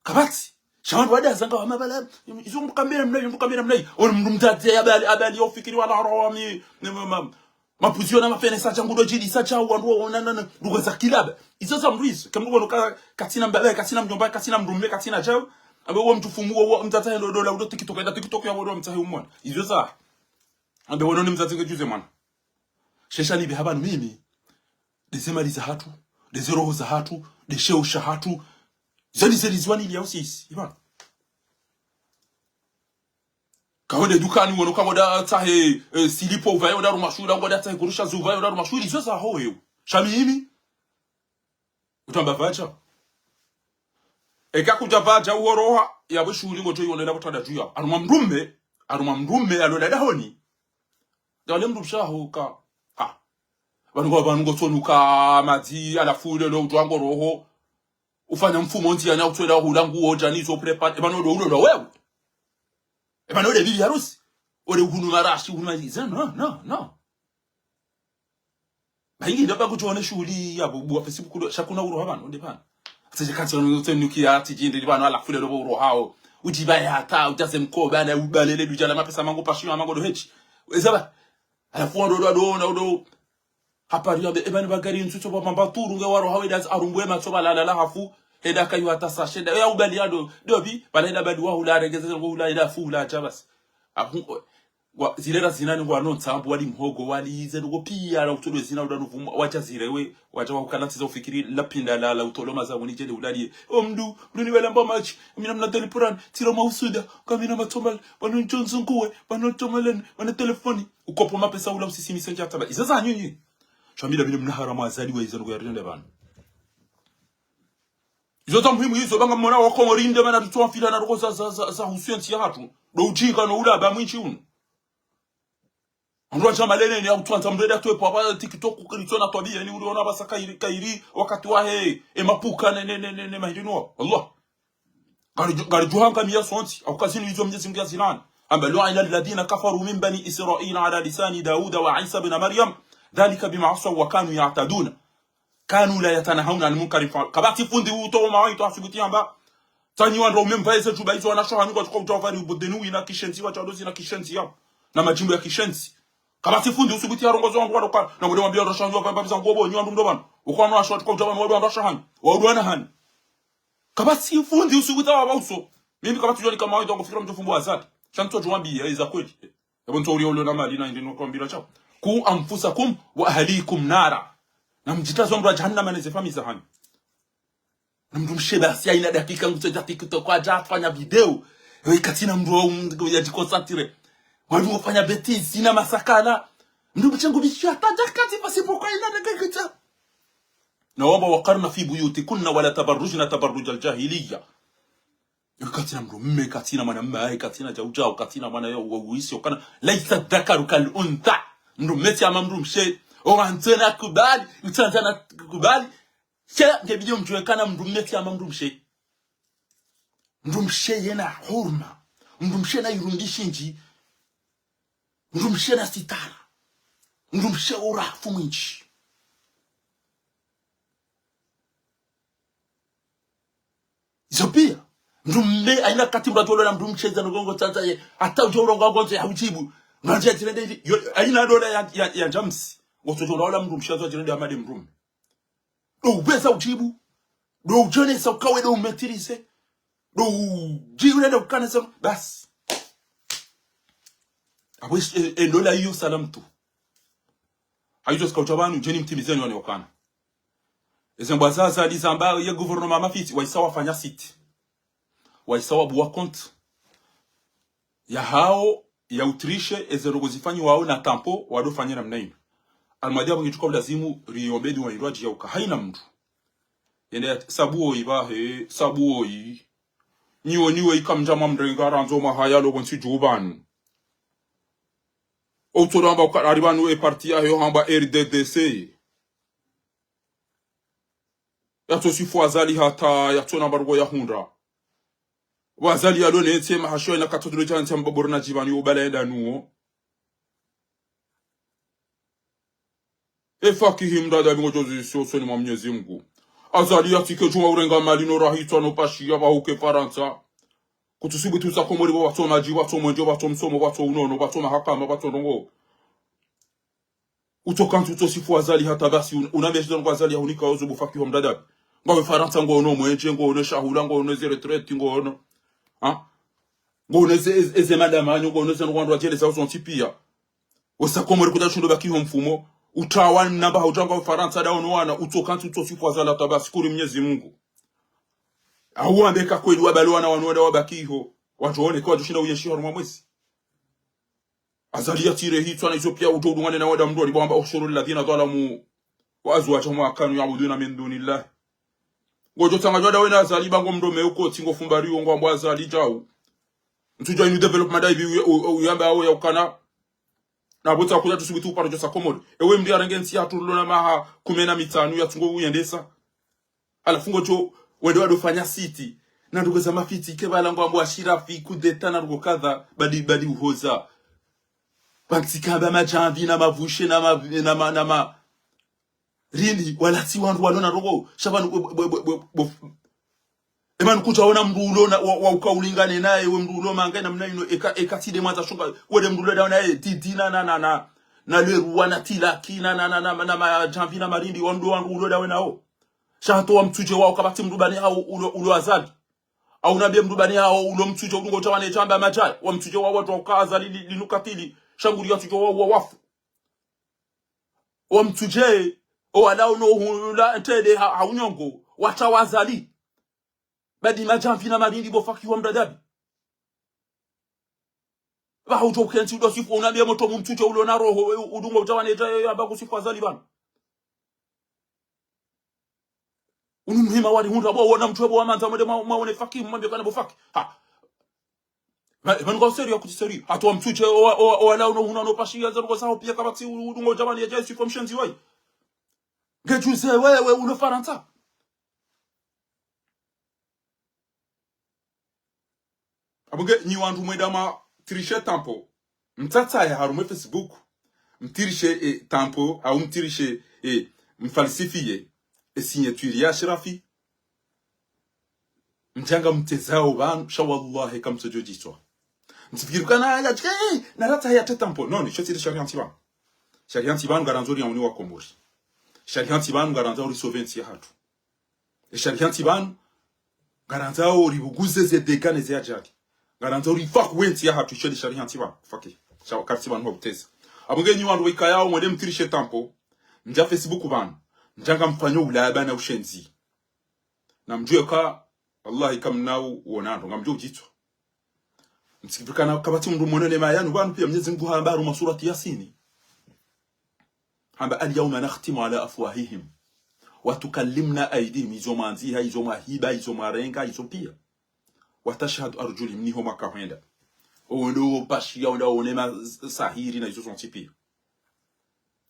kabati shawantu wada zanga wa mabala izo mkambira mnai ono mnumtate abali ofikiri wala rawami mapuzio na mafene sacha ngudo jidi sacha wandu wanana ndugo za kilaba izo za mrizo kamgo no katina mbele katina mjomba katina mrume katina jao abe wo mtufumu wo mtata ndo dola udo TikTok ya wodo mtahe umwana izo za abe wono ni mtata ngejuze mwana shesha ni bihabanu mimi desema liza hatu desero za hatu desheo sha hatu zani zelizwani ili ausisi ibana Kawende dukani wono kagoda tahe silipo vayo da rumashuri ngoda tahe kurusha zuvayo da rumashuri zo za hoyo. Shamimi utamba vacha. Eka kuja vacha uoroha ya bushuri ngo joyo nela butada juya. Aruma mrume alola da honi. Dale mrusha hoka. Ha. Bango ngo tonuka mati ala fule lo utwango roho. Ufanya mfumo nti yana utwela hulangu ojani zo prepare ebano lo wewe. Ebano de bibi harusi. Ore uhunu marashi uhunu maziza no. Baingi ndaba kuchone shughuli ya bubu Facebook shakuna uro abantu ndipana. Atse kanso nukia tijindi libano ala fule lo uro hao. Ujibaya hata utase mkoba na ubalele dujala mapesa mangu pashiwa amango do hechi. Ezaba alafu ndo hapari ya ebani bagari ntuto ba mambaturu nge waro hawedas arumbwe matsoba la hafu heda kayu hata sashenda ya ubali ado dobi balenda badi wa hula regeze ngo hula ida fu la chabas apu zilera zinani ngo anontambo wali mhogo wali ize ngo pia la utolo zina udanuvu wacha zirewe wacha wakukanatiza ufikiri lapinda la utoloma za munije de ulali omdu uluni wala mbamachi mina mna telepuran tiro mausuda kamina matomal banu Johnson kuwe banu tomalen banu telefoni ukopo mapesa ula usisimi senja taba izaza nyinyi Shamila bile mnahara mazali wa izano kwa rinde bana. Izo muhimu hizo banga mwana wa komorinde bana tutoa fila na roko za husianti ya hatu. Do ujinga no ula ba mwinchi unu. Andwa chama lene ni autuanza mreda tuwe papa TikTok ukilitona tabia ni uliona basa kairi wakati wa mapuka ne mahindino. Allah. Gari juhanga miya sonti au kazini hizo mjezi mga zinani. Amba lu'ina alladhina kafaru min bani Israila ala lisani Dauda wa Isa ibn Maryam. ذلك بما عصوا وكانوا يعتدون كانوا لا يتناهون عن المنكر كباتي فندي وتو ما ويتو asikuti amba tanyi wan ro memvaise juba hizo anashoha ngo tukao utafari ubodenu ina kishenzi wa chadozi na kishenzi yao na majimbo ya kishenzi kabati fundi usikuti arongozo wangu wadoka na ngode mwambia roshanzo kwa babisa ngobo nyu ndo bana uko na shot kwa utaban wadu andashahan wadu hani kabati fundi usikuti wa bauso mimi kabati joni kama wito ngofikira mtofumbo azat shanto jwambia iza kweli ebo ntori olo na mali na ndino kwambira chao ku anfusakum wa ahlikum nara namjitazo mra jahannama nezefami zahani namdumshe basi aina dakika ngutoja TikTok kwa jafanya video ikatina mro yajikonsantire wali kufanya betisi na masakana ndumchengo bishia tajakati pasipo kwa ina dakika naomba waqarna fi buyutikunna wala tabarrujna tabarruj aljahiliya ikatina mro mmekatina mwanamma ikatina jauja ukatina mwana yo uisi ukana laisa dhakaru kal untha mrumeti ama mrumshe oantena kubali utantana kubali kila ngebidi mjuekana mrumeti ama mrumshe yena hurma mrumshe na yurundishi nji mrumshe na sitara mrumshe urafu mwinchi Zopia mrumme aina kati mratolo na mrumshe za ngongo tata ye hata ujorongo ngonzo haujibu Nanje tirende aina dola ya James wototo laola mndu mshazo tirende amade mrume do ubeza ujibu do ujone sa ukawe do umetirise do jiwe ndo kanisa bas abwish dola hiyo salam tu haizo skautabanu jeni mtimizeni wale wakana ezemba sasa lisamba ya gouvernement mafiti waisawa fanya site waisawa buwa compte ya hao ya utrishe ezerogo zifanyi wao na tampo wadofanya namna hiyo almadia bangichuka lazimu riobedi wa iraji ya uka haina mtu yende sabuo ibahe sabuo yi niwe ikamjama mrengara nzoma haya logo nsi jubanu autoramba ukaribanu e parti ya hamba RDDC ya tosifu azali hata ya tona bargo ya hundra wazali alone etsema hasho na katodolo chanti mbaborna jibani ubalenda nuo efakihim dada bingojozi sio ni Mwenyezi Mungu azali atike juma urenga malino rahitwa no pashia bahuke Faransa kutusibutu za komori bo batona jiba tomonjo batomsomo batonono batoma hakama batorongo utokantu utosifu azali hata basi unameshizo ngo azali hunika ozo bufakiho mdada ngawe Faransa ngo no mwenje ngo no shahula ngo no retraite ngo no Ngone eze madama ngone ze ngwando ajele za uzontipia osakomori kudashundo bakiho mfumo utawa namba haujanga Faransa daono wana utokantu utosifu azala tabasi kuri Mwenyezi Mungu auambeka kweli wabalwana wanoda wabakiho watuone kwa tushinda uyeshi haruma mwezi azalia tire hii twana hizo pia utodungane na wada mndu alibamba ushuru alladhina zalamu wa azwajahum kanu ya'buduna min dunillah ngojo tanga wada wena azali bango mndome uko tingo fumbari ngo ambo azali jawu mtuja inu development dai bi uyamba awo yakana na bota kuja tusubitu paro josa komod ewe mndi arangensi atulo na maha kumena mitanu ya tungo uyendesa ala fungo jo wede wado fanya city na ndugo za mafiti kebala ngo ambo ashirafi kudeta na ndugo kadha badi uhoza baksikaba majambi na mavushe na ma really wala si wandu walona rogo shabanu eman kuchaona mndulo na wa ukaulingane naye we mndulo manga na mnaino ekatide mwanza shunga wede mndulo dawo naye didina na le ruwana tilaki na majambi na marindi wandu ulo dawo nao shato wa mtuje wao kabati mdubani hao ulo azali au nabie mdubani hao ulo mtuje ngo tawane chamba majai wa mtuje wao watu wakaazali linukatili shanguri ya tujo wao wafu wa mtuje wala unohula ntede haunyongo watawazali badi majamvi na marindi bofaki wa mdadabi ba hautokensi udo sifu unabia moto mtuje ulo na roho udungo utawane jayo abaku sifu azali bana unumhima wali hundu abo wona mtwe bo amanza mode maone faki mwambie kana bofaki ha Vango serio kutiseri atwa mtuje wala uno pashia zarugo saho pia kabati udungo jamani ya jesu from shenzi wai ngejuze wewe uno faranta abunge ni wandu mwedama tirishe tampo mtata ya harume Facebook mtirishe tampo au mtirishe mfalsifie signature ya Shirafi mjanga mtezao banu shawallahi kam sojojitwa mtifikirukana ya na rata ya tampo non shoti de sharianti banu garanzori ya uniwa komori sharianti banu garanzori sovensi ya hatu sharianti banu garanzao ribuguze ze dekane ze ajaki garanzori fuck wenti ya hatu shodi sharianti banu faki shaw karti banu hobteza abunge ni wandu wikayao mwede mtirishe tampo mja Facebook banu mjanga mfanyo ulaba na ushenzi na mjue ka wallahi kam nao wonando ngamjo jitwa msikifika kabati mndu monene mayanu banu pia Mwenyezi Mungu habaru masurati Yasini hamba al-yawma nakhtimu ala afwahihim wa tukallimna aydihim izomanziha izomahiba izomarenga izopia wa tashhadu arjulihim niho makahenda ondo pashia onda onema sahiri na izosonti pia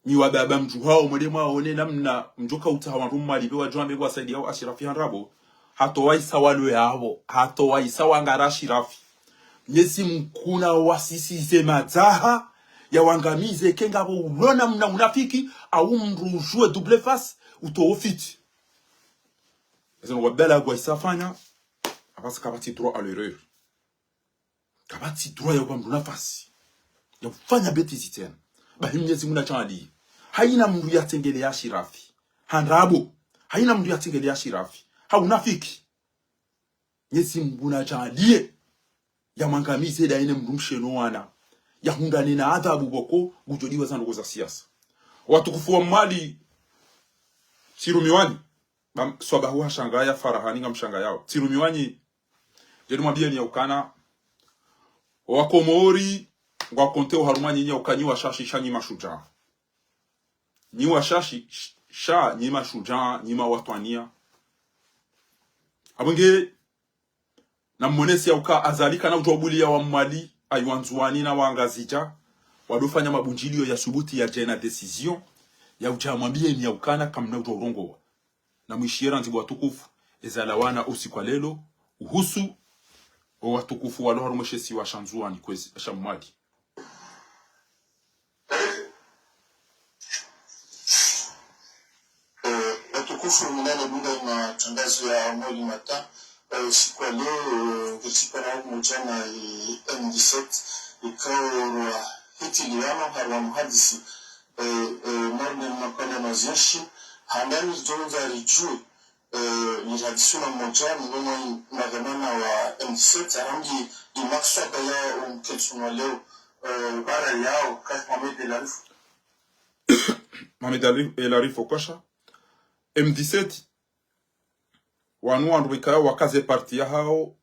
ni wababa mjuhao mwedema one namna mjoka utawa rumali bewa jwambe kwa saidi yao Ashirafi hanrabo hato waisa walwe habo hato waisa wangara Shirafi Mwenyezi mkuna wasisi zemataha ya wangamize kengabo ulona mna unafiki au mrujue double face utoofiti ezo wabela kwa isafanya abasa kabati droit à l'erreur kabati droit ya kwa mdu nafasi ya kufanya betizi tena bahi Mwenyezi muna chali haina mndu yatengelea Shirafi hanrabo haina mndu yatengelea Shirafi haunafiki Mwenyezi muna chali ya mangamize da ine mrumsheno wana ya hungane na adhabu boko gujodiwa za ndogo za siasa watukufu wa mali Tirumiwani swabahu hashangaya farahani nga mshanga yao Tirumiwani jedu mabia ni ya ukana wakomori wakonteo harumanyi nye ukanyiwa shashi sha nyima shujaa nyiwa shashi sha nyima shujaa nyima watwania abunge na mmonesi ya uka azalika na ujobuli ya wa mwali ayuanzuani na wangazija wadofanya mabunjilio ya subuti ya jena decision ya ujamwambie ni ya ukana kamna ujorongo na mwishira nzibu watukufu ezalawana usiku lelo uhusu watukufu walo harumeshesi wa shanzuani kwezi shamwali watukufu mnane bunda na tangazo ya mwali mata usiku wa leo katika na mchana M17 ikawa hiti liwano harwa muhadisi marne mapana mazishi handani zonza rijue ni hadisuna mmoja mgomo magamana wa M17 arangi imakswaka ya umketsuna leo bara yao kasi Mohamed El Arif Okosha M17 wanu wandu ikayao wakaze parti ya hao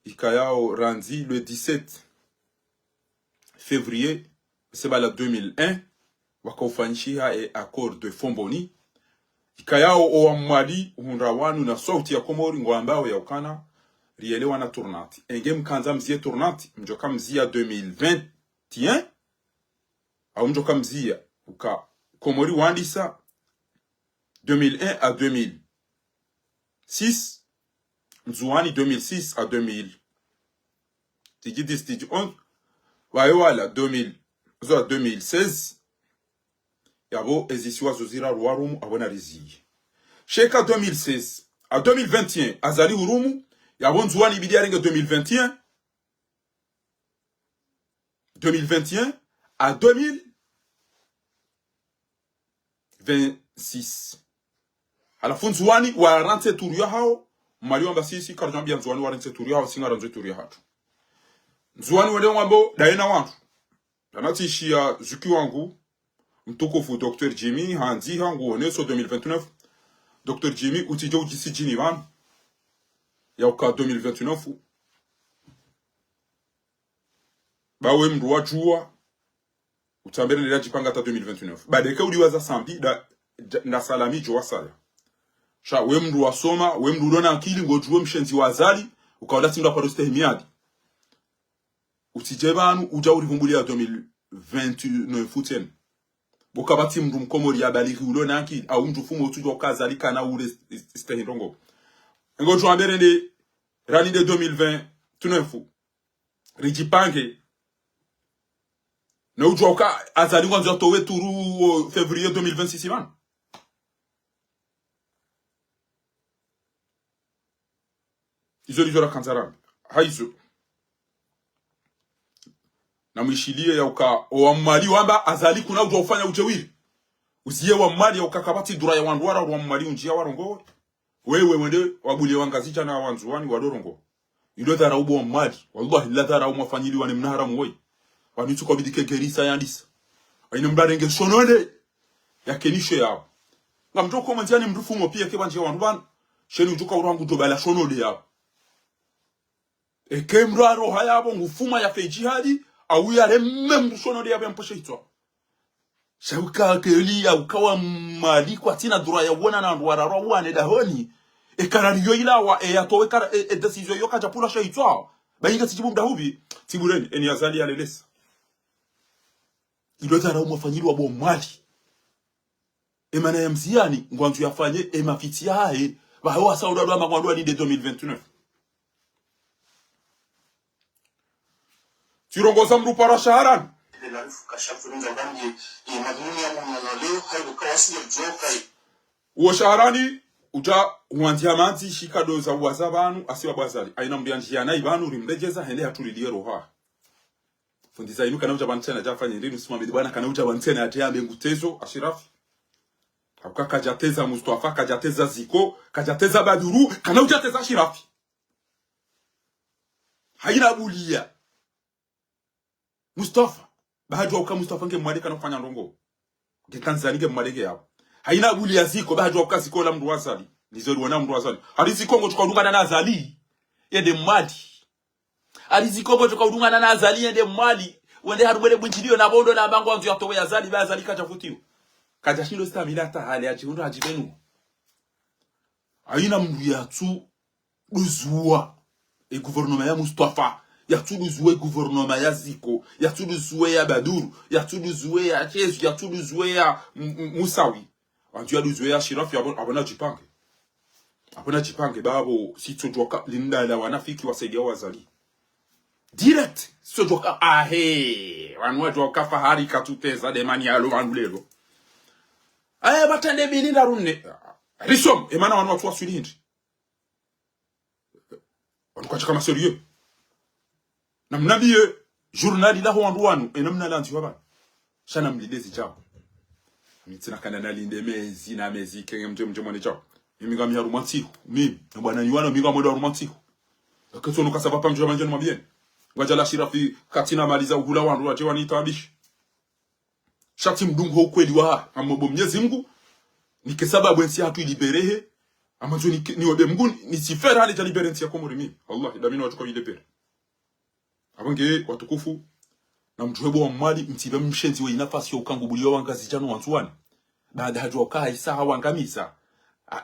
ikayao ranzi le 17 février c'est la 2001 wakaufanyishia accord de Fomboni ikayao o Mali hunrawanu na sauti ya Komori ngwambao ya ukana rielewa na tournati enge mkanza mzie tournati mjoka mzia 2021 au mjoka mzia uka Komori wandisa 2001 à 2006 mzuani 2006 à 2000 tigi 11 wala 2016 yabo ezisiwa zozira ruarumu abona riziye sheka 2016 à 2021 azali urumu yabo nzuani bidi arenge 2021 à 2026 alafu nzuani wa rante turuya hao maliwa mbasisi karjambia nzuani wa rante turuya hao singa ranzo turuya hatu nzuani wale wambo daena wantu danatishia zuki wangu mtukufu Dr. Jimmy hanzi hangu oneso 2029 Dr. Jimmy utijo ujisi jini van ya uka 2029 bawe mruwa juwa utambere nila jipanga ta 2029 badeke uliwaza sambi na salami jowa saya sha we mruwa soma we mruwa akili ngojuwe mshenzi wazali ukawala timda paroste himiadi utijebanu uja urivumbulia 2029 futen bokabati mndu mkomori ya baliki ulona akili au mndu fumo utujo kazalika na ule stehindongo ngo joambere ne rani de 2029 rijipange na ujoka azali ngwanzo towe turu février 2026 man izolizora kanzara haizo na mwishilie ya uka wa mali wamba azali kuna ujo ufanya uchewiri usiye wa mali ya ukakabati dura ya wanduara wa mali unjia warongo wewe wende wabulie wangazicha na wanzuani wadorongo ilo dhara ubo wa mali wallahi la dhara umafanyili wane mnahara mwoi wanitu kwa bidike gerisa yandisa waine mbarenge sonode ya kenisho yao nga mtoko manziani mrufumo pia keba njia wanduan sheni ujuka urangu dobala sonode yao eke mraro hayabo ngufuma ya fejihadi au ya remembu sonode yabo mposhe itwa shauka keli ya ukawa mali kwa tina dura ya wona na ndwara ro wane dahoni ekarariyo ila wa yatowe kara decision yo kaja pula shaitwa bayinga tijibu mdahubi tibureni eni azali alelesa ilotara umafanyili wa bo mali emana ya mziani ngwanzu yafanye emafiti yae baho asauda ndo amagwandu ni de 2029 tirongoza mru para shaharan uo shaharani uja uwantia manzi shikado za uwazabanu asiwa bazali aina mbianjia ibanu rimrejeza hende hatulilie roha fundiza inu kana uja bantena jafanya ndinu simamidi bwana kana uja bantena ateyambe ngutezo ashirafi kabuka kajateza Mustafa kajateza Ziko kajateza Baduru kana uja teza Ashirafi haina bulia Mustafa bahajwa uka Mustafa nge mwalika na kufanya ndongo ke Tanzania nge mwalike yao haina bulia Ziko bahajwa uka Ziko la mndu wazali nizori wana mndu wazali hadi Ziko ngo tukadunga na azali yende mwali hadi Ziko ngo tukadunga na azali yende mwali wende harumwele bunjilio na bondo na bango wanzu yatowe yazali ba azali kachafutiwa kajashindo stamina hata hali ya chihundo hajibenu aina mndu yatu duzuwa gouvernement ya Mustafa yatu duzuwe gouvernement ya Ziko yatu duzuwe ya Baduru yatu duzuwe ya Chesu yatu duzuwe ya Musawi antu ya duzuwe ya Shirafi abona jipange babo si tsojoka linda la wanafiki wasaidia wazali direct tsojoka wanwe joka fahari katuteza de manialo wanulelo batande bini darunne risom emana wanu watu waswilindi wanu kwa chakama serieux na mnabiye journali la wandu wanu enamna lanzi wabana shana mlidezi chao mitina kana nalinde mezi na mezi kenge mje mwone chao mimi ngami ya romantiku mimi na bwana nyuano mimi ngamo romantiku akaso no kasaba pamjo manje no mabien ngaja la Shirafi katina maliza ugula wandu waje wanitabishi shati mdungu ukweli wa amobo Mwenyezi Mungu nike sababu ensi hatu iliberehe amazo ni webe Mungu nisifera hali jalibere ensi ya Komori mimi Allah idamini watu kwa ilibere abange watukufu na mtuwebo wa mwali mtibe mshenzi we inafasi ya ukangubuliwa wangazi jano wanzuwani baada hajua kaa isaha wangamisa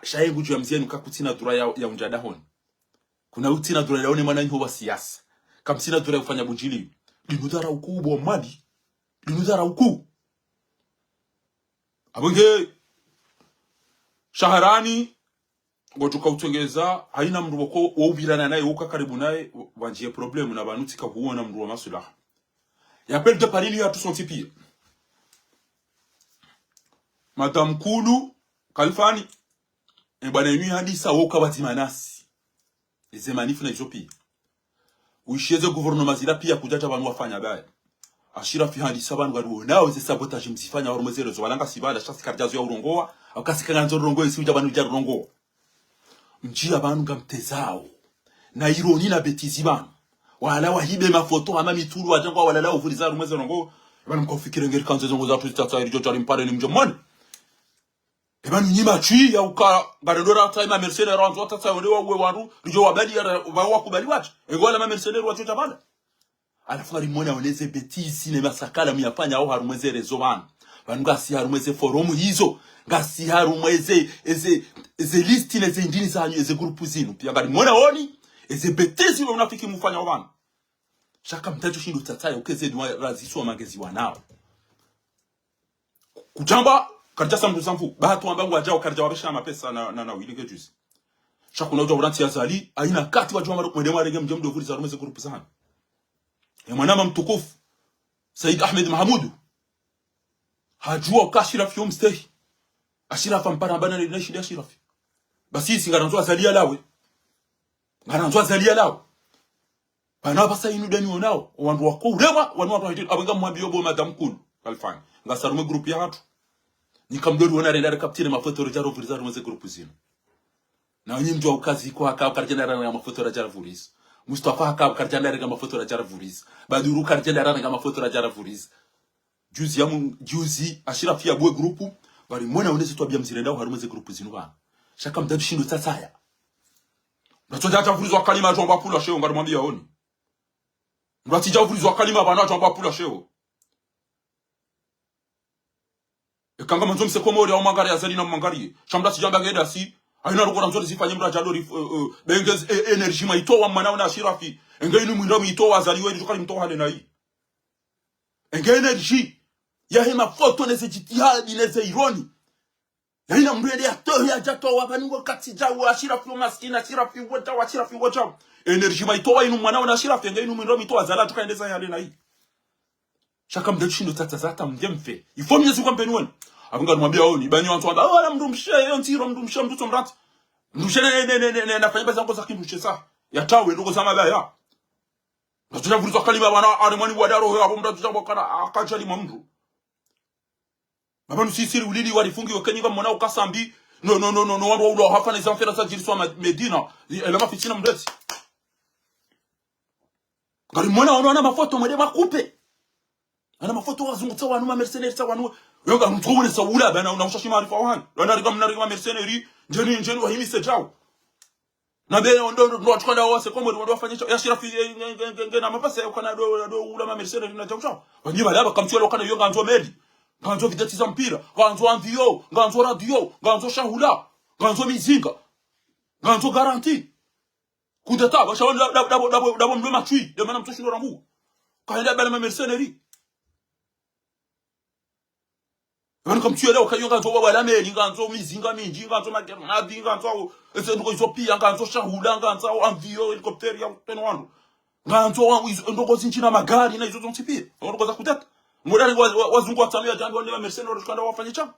shayengu juu ya mzienu kakutina dura ya unjadahoni kuna utina dura yaone mwananyi wa siasa kamsina dura ya kufanya bunjili linudhara ukubwa wa mwali linudhara ukuu abonge shaharani ngotuka utengeza haina mndu wako waubilana naye uka karibu naye wanjie problemu na banutika huona mndu wa masulaha ya pele de parili ya tuson pia Madame Kulu Kalfani bwana yenu hadisa woka batimanasi ize manifu na Ethiopia uisheze gouvernement zila pia kujaja banu wafanya baya ashira fi hadisa banu gadu nao ze sabotage msifanya warumezero zo walanga sibala shasi karjazo ya urongoa akasika nganzo urongoa isi ujabanu ja urongoa mjia banu gamtezao na ironi na betizi banu wala wahibe mafoto ama mitulu wajangwa wala lao vuriza rumeze urongoa banu mkofikire ngeri kanzo zongo za tutata irijo tari mpare ni mjomani ebanu nyima chui ya uka garendora taima mercenaire ranzo tata wale wawe waru rijo wabali wakubali wacha egola ma mercenaire wacho tabala alafari mwana oneze betisi ne masakala myafanya au harumweze rezo bana ngasi harumweze forum hizo ngasi harumweze eze list ile zindini zanyu eze group zinu pia ngari mwana oni eze betisi unafiki mfanya bana shaka mtacho shindo tatayo ukeze dwa raziswa magezi wanao kutamba karja sambu samfu bahatu ambangu wajao karja wabesha mapesa na wilike juice shakuna uja uranti ya zali aina kati wajua mwende mwarege mjomdo vuli za rumeze group sana ya mwanama mtukufu Said Ahmed Mahamudu hajua ukashirafi umstehi ashirafa mpana bana ni naishi ashirafi basi singaranzwa zalia lawe ngaranzwa zalia lawe bana basa inu dani onao wandu wako urewa wanwa watu abenga mwambio bo Madame Kulu Kalfani ngasarume group ya watu nikamdori wana rendare kaptine mafoto rajaro vuriza rumeze group zino na wenye mjua ukazi kwa haka karjana rana ya mafoto rajaro vuriza Mustafa haka karjana rana ya mafoto rajaro vuriza Baduru karjana rana ya mafoto rajaro vuriza juzi ashirafi ya bwe grupu bari mwana onezi twabia mzirenda harumeze group zino bana shaka mtadushindo tsataya ndachoja atavurizwa kalima jomba pula sheo ngari mwambia oni ndatija vurizwa kalima bana jomba pula sheo ekanga manzo msekomori au mangari ya zeli na mangari shamda sijamba geda si aina rukora nzori zifanye mra jalori bengez energy maitoa mwana na shirafi engeinu mwindo mitoa zaliwe ndukali mtoa hale na hii enge energy ya hema foto neze jitihadi neze ironi ya ina mwende ya tohi ya jato wabaningo kati jawo ashirafi maskina ashirafi wota energy maitoa inu mwana na shirafi engeinu mwindo mitoa zala tukaendeza hale na hii shaka mdeshindo tata zata mjemfe ifomi yesu kwa mpenuweni abunga mwambia oni banyo wantu amba wala mndumshe yo ntiro mndumshe mtuto mrati mndumshe ne nafanya baza ngo zakindushe sa yatawe ndugo za mabaya natuna vulizo kalima bana arimani wadaro abo mndatu jabo kana akajali mamndu babanu sisiri ulili walifungi wakenyiga mwana ukasambi no wandu ulo hafana zamfera za jiriswa Medina elama fitina mdeti ngari mwana wana mafoto mwede makupe ana mafoto wazungu tsawa numa mercenaire tsawa numa yonga mtubone sawula bana unamshashi maarifa wani lana riga mercenaire njeni wahimise jao na bene ndo tukanda wose komwe ndo wafanyisha ya shirafi ngena mapasa ya kana do ula ma mercenaire na jao wanyiba laba kamtwelo kana yonga nzo meli nganzo videti za mpira nganzo anvio nganzo radio nganzo shahula nganzo mizinga nganzo garanti kudeta basha dabo mdo matui de mana mtoshi ndo ramu kaenda bana ma mercenaire Bana kamtuye leo kayonga nzo wala meli nganzo mizinga minji nganzo magernadi nganzo ese ndiko Ethiopia nganzo shahula nganzo anvio helicopter ya tenwando nganzo ndoko zinchina magari na hizo zontipia ndoko za kutata ngodani wazungu watano ya jambo wa mercenaire tukanda wafanye cha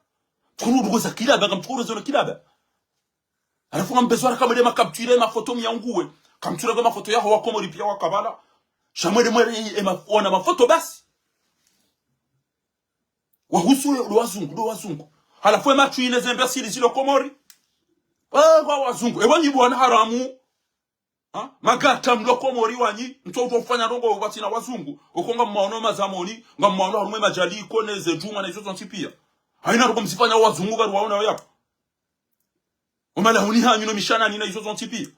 tukuru ndoko za kilaba ngamtukuru zona kilaba alafu ngambezwa kama dema kapture mafoto mianguwe kamture kwa mafoto yao wakomori pia wakabala shamwede mwere ona mafoto basi wahusu do wazungu halafu machu ile zembe siri zilo komori kwa wazungu ebonyi bwana haramu magata mlo komori wanyi mtoto ufanya rongo ubati na wazungu ukonga maono mazamoni ngamaono harume majali koneze juma na hizo zontipia haina rongo msifanya wazungu garu waona yapo umala huni hanyu no mishana ni na hizo zontipia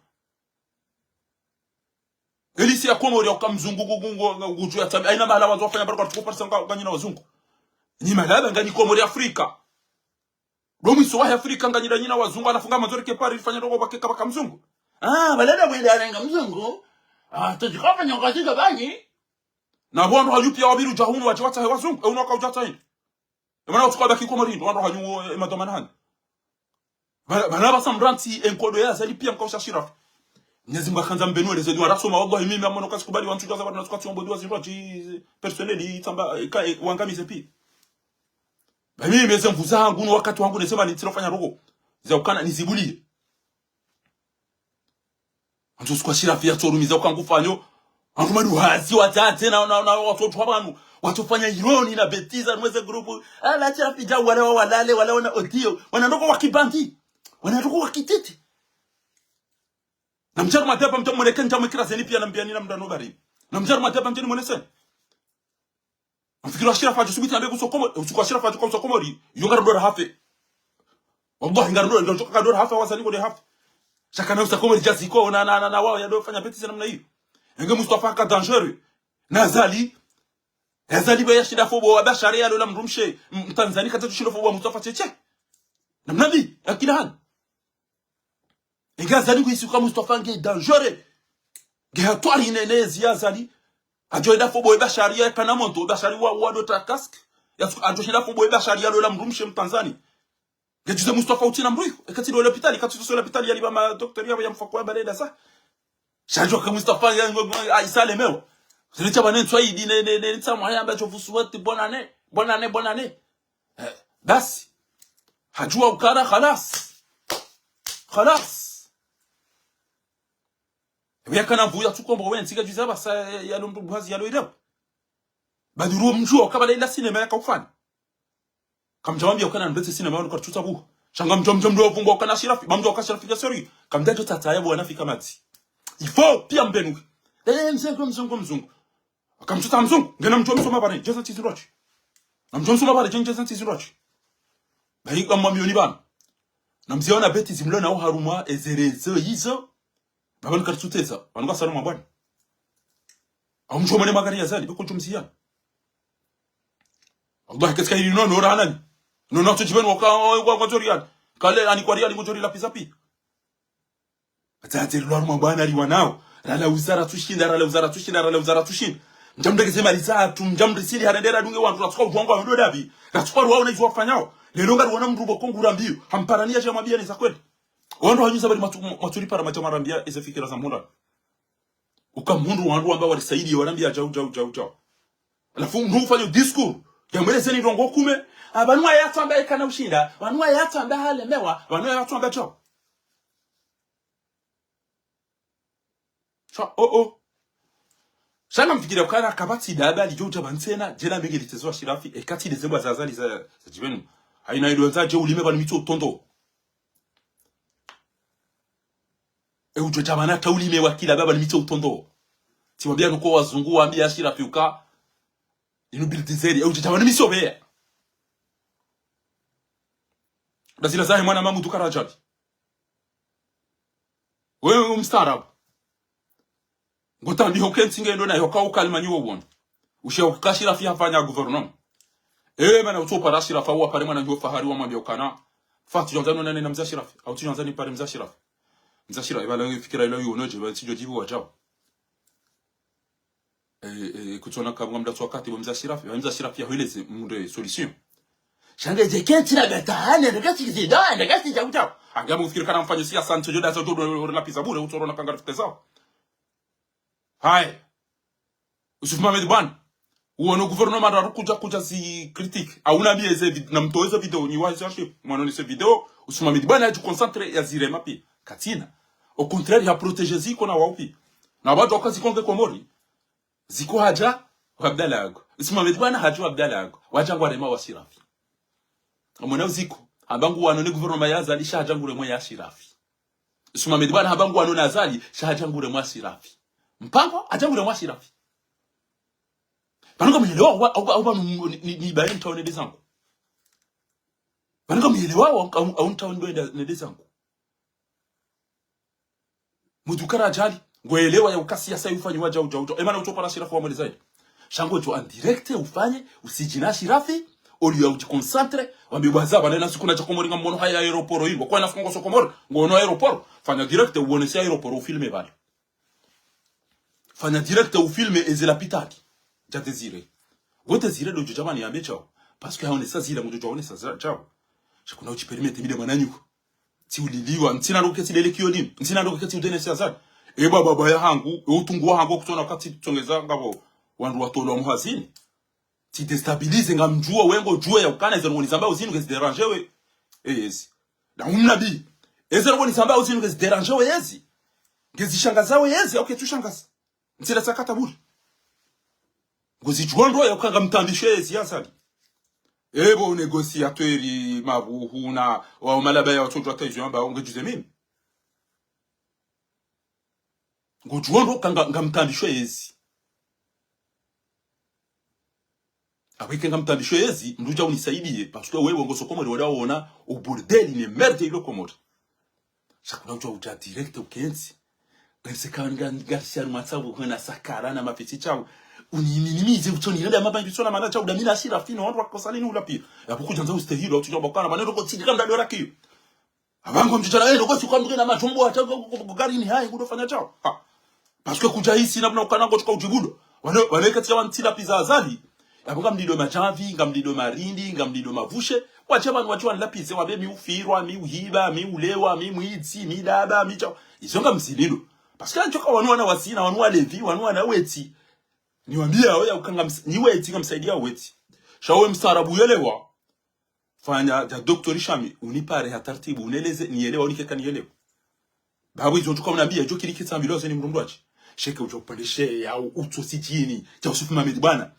eli polisi ya Komori ukamzungugu gujua tabi aina mahala watu wafanya baraka tuko parsa nganyina wazungu ni malaba ngani Komori Afrika domi sowa Afrika nganyina nyina wazungu anafunga mazori ke pari fanya rogo bakeka baka mzungu balada mwende arenga mzungu tujikafa nyongazika bani na bondo hayupia wabiru jahunu wachwata wazungu unoka ujata hii maana utukaba Komori ndo ndo hanyu madomana hani bana basa mranti enkodo ya zali pia mkausha shirafu Nyezi mbakanza mbenu eleze ni warasoma wago mimi amono kasikubali wantu jaza bana tukati ombo duwa zinroji personnel tamba wangamize pi mimi meze mvuza hangu no wakati wangu nesema nitirofanya rogo za ukana nizibulie antu sikwa shirafi ya torumiza ukangufanyo antu madu hazi watate na watu wabanu watufanya ironi na betiza nweze grupu ala shirafi ja walale wana audio wanandoko wakibandi wanandoko wakitete na mjaru madeba mjamu mweleke njamu ikira zeni pia na mbiani na mdano bari na mjaru madeba mjani mwelese mfikiru wa shirafa jusubiti na begu usukwa shirafa juka usokomori yungara dora hafe wallahi ngara dora hafe wazali kode hafe shaka na usokomori jaziko na wao ya do fanya beti namna hiyo enge Mustafa ka danger nazali baya shida fobo wa bashari ya lola mrumshe mtanzania katatu shilo fobo wa Mustafa cheche na mnabi akila hali Inga zali kuisuka Mustafa nge dangereux. Ge twali inenezi ya zali. Ajoida fobo eba sharia kana monto bashari wa do ta casque. Ya ajoida fobo eba sharia lola mrumshe mtanzani. Ge juze Mustafa utina mruyo. Ekati do l'hôpital, kati so l'hôpital yali ba ma docteur ya mfakwa balenda sa. Shajo ka Mustafa ya aisa lemewa. Zilita banen twai di ne tsamwa ya ambacho fusuwati bonne année. Basi. Hajua ukara khalas. Kana vuya tukombo wentsiga juzaba sa ya lumbu bwazi ya loira baduru mjua kabala ila sinema yaka ufani kamjawambia ukana mbetse sinema yako kututa bu shanga mjomjo ndo vungo kana shirafi mamjo akashirafi ya sori kamdajo tata yabo wanafika mati ifo pia mbenu mzungu akamtuta mzungu ngena mjomso mabare jeza tizirochi na mjomso mabare jeza tizirochi bai kama milioni bana na mziona beti zimlo na haruma ezerezo hizo Babani kartuteza, wanuka salama bwana. Au mjomone magari ya zali, biko jumzia. Allah katika hili nono ranani. Nono tujibeni kwa ngojorian. Kale ani kwa riali ngojori la pizapi. Atati lorma bwana ali wanao. Rala uzara tushinda. Mjamdege sema lisatu, mjamrisili harendera dunge wantu ratuka ujwango wa dabi. Ratuka ruwao na izo fanyao. Leronga ruwana mrubo kongura mbio. Hamparania jama bia ni za kweli. Wando hanyuza bali maturi para majamarambia ize fikira za mula. Ukamundu wandu ambao walisaidi wanambia jau. Alafu ndu ufanye discours. Ya mweleze ni rongo kume. Banua yatu ambaye kana ushinda. Banua yatu ambaye halemewa. Banua yatu ambaye jau. Shanga mfikira ukana kabati dada lijoja bansena. Jela mbege litezwa shirafi. Ekati lezemba zazali za jibenu. Haina iluanza je ulime bali mito tondo. Ujo jamana kauli mewakila baba ni mito utondo. Tiwambia nuko wazungu waambia shirafi uka. Inubilitizeri. Ujo jamana misobe. Bazila zahe mwana mamu tukarajali. Wewe mstarabu. Ngotambi hokensi ngendo na hoka ukalima nyo wona. Ushe ukashirafi hafanya gouvernement. Mana utopa ra shirafa wa pare mwana nyo fahari wa mwambia ukana. Fati jonzano nane na mzashirafi. Au jonzani pare mzashirafi. Mzashira ibala fikira ilo yonoje batijo jibu wajao kutona kabwa mdatu wakati wa mzashirafi ya hileze munde solution shanga jeketi na gatane ndakati kizida ndakati chauta angamu fikira kana mfanye siasa ntojo dazo do la pizza bure utoro na kangara fikeza hai usufuma medban uone gouvernement da kuja si critique auna bieze na mtoeza video ni wazi mwana ni se video usufuma medban ya concentre ya zirema pi katina. Au contraire, il a protégé Ziko na waupi. Na watu wakazi konge Komori. Ziko haja Abdalago. Isima medibana haja Abdalago. Wajangu warema wa shirafi. Mwana Ziko. Habangu wanone gouvernement ya zali shajangu remwa ya shirafi. Isima medibana habangu wanone azali shajangu remwa shirafi. Mpango ajangu remwa shirafi. Panuka mjelewa au banu ni baye mtaone dezangu. Panuka mjelewa au mtaone dezangu. Mudukara ajali ngoelewa ya ukasi ya sai ufanye waja uja emana utopa na Shirafu wa mwele zaidi shango jo andirekte ufanye usijina Shirafi oli ya ujikonsantre wambi wazaba na siku na chakomori ngamono haya aeroporo hiyo kwa nafungo sokomori ngono aeroporo fanya direkte uone si aeroporo ufilme bali fanya direkte ufilme ezela pitaki ja Desire gote zire do jamani ya mechao parce que haone sa zile mtu jaone sa chao shakuna uchiperimete mide mananyuko ti uliliwa ntina ndo keti lele kiyoni ntina ndo keti udene si azali baba ya hangu utungu hangu kutona wakati tongeza ngabo wandu watolo muhazini ti destabilize ngamjua wengo jua ya ukana ezo ngoni zamba uzini ngezi déranger we yes na umnabi ezo ngoni zamba uzini ngezi déranger we yezi ngezi shangaza we yezi okay tushangaza ntila sakata buri ngozi juondo ya ukanga mtambishe yezi yazali ebo negociateur mabuhu na wa malaba ya watoto wataje amba ongejuze mimi ngojuondo kanga ngamtambishe yezi aweke ngamtambishe yezi nduja unisaidie parce que wewe ngosokomori wadaona au bordel ni merde ilo komori shakuna uja direct ukenzi ngese kanga ngarisia matsabu kuna sakara na mapiti chao uniminimize utoni ile mabangi sona mana chao damina Shirafi no watu wakosalini ulapi yapokuja nza ustehilo tujobokana maneno ko tsindika ndalo rakio abango mtitana ndo ko sikwambike na matumbo hata gari ni hai kudofanya chao parce que kuja hisi na ukana ngo tukajibudo wale kati ya wantila pizza azali yaponga mdido machavi ngamdido marindi ngamdido mavushe wacha bantu wacho lapize wabe mi ufirwa mi uhiba mi ulewa mi muitsi mi daba mi chao izonga msililo parce que njoka wanu wana wasina wanu walevi wanu wana weti niwaambia wewe ukanga ni weti ngamsaidia weti shawe mstarabu yelewa fanya ya Dr. Shami unipare ya taratibu uneleze nielewa unikeka nielewa babu hizo tuko mnaambia jo kili kitambilo ni mrundwachi sheke ujo pandishe ya utositini cha usufu mamedi bwana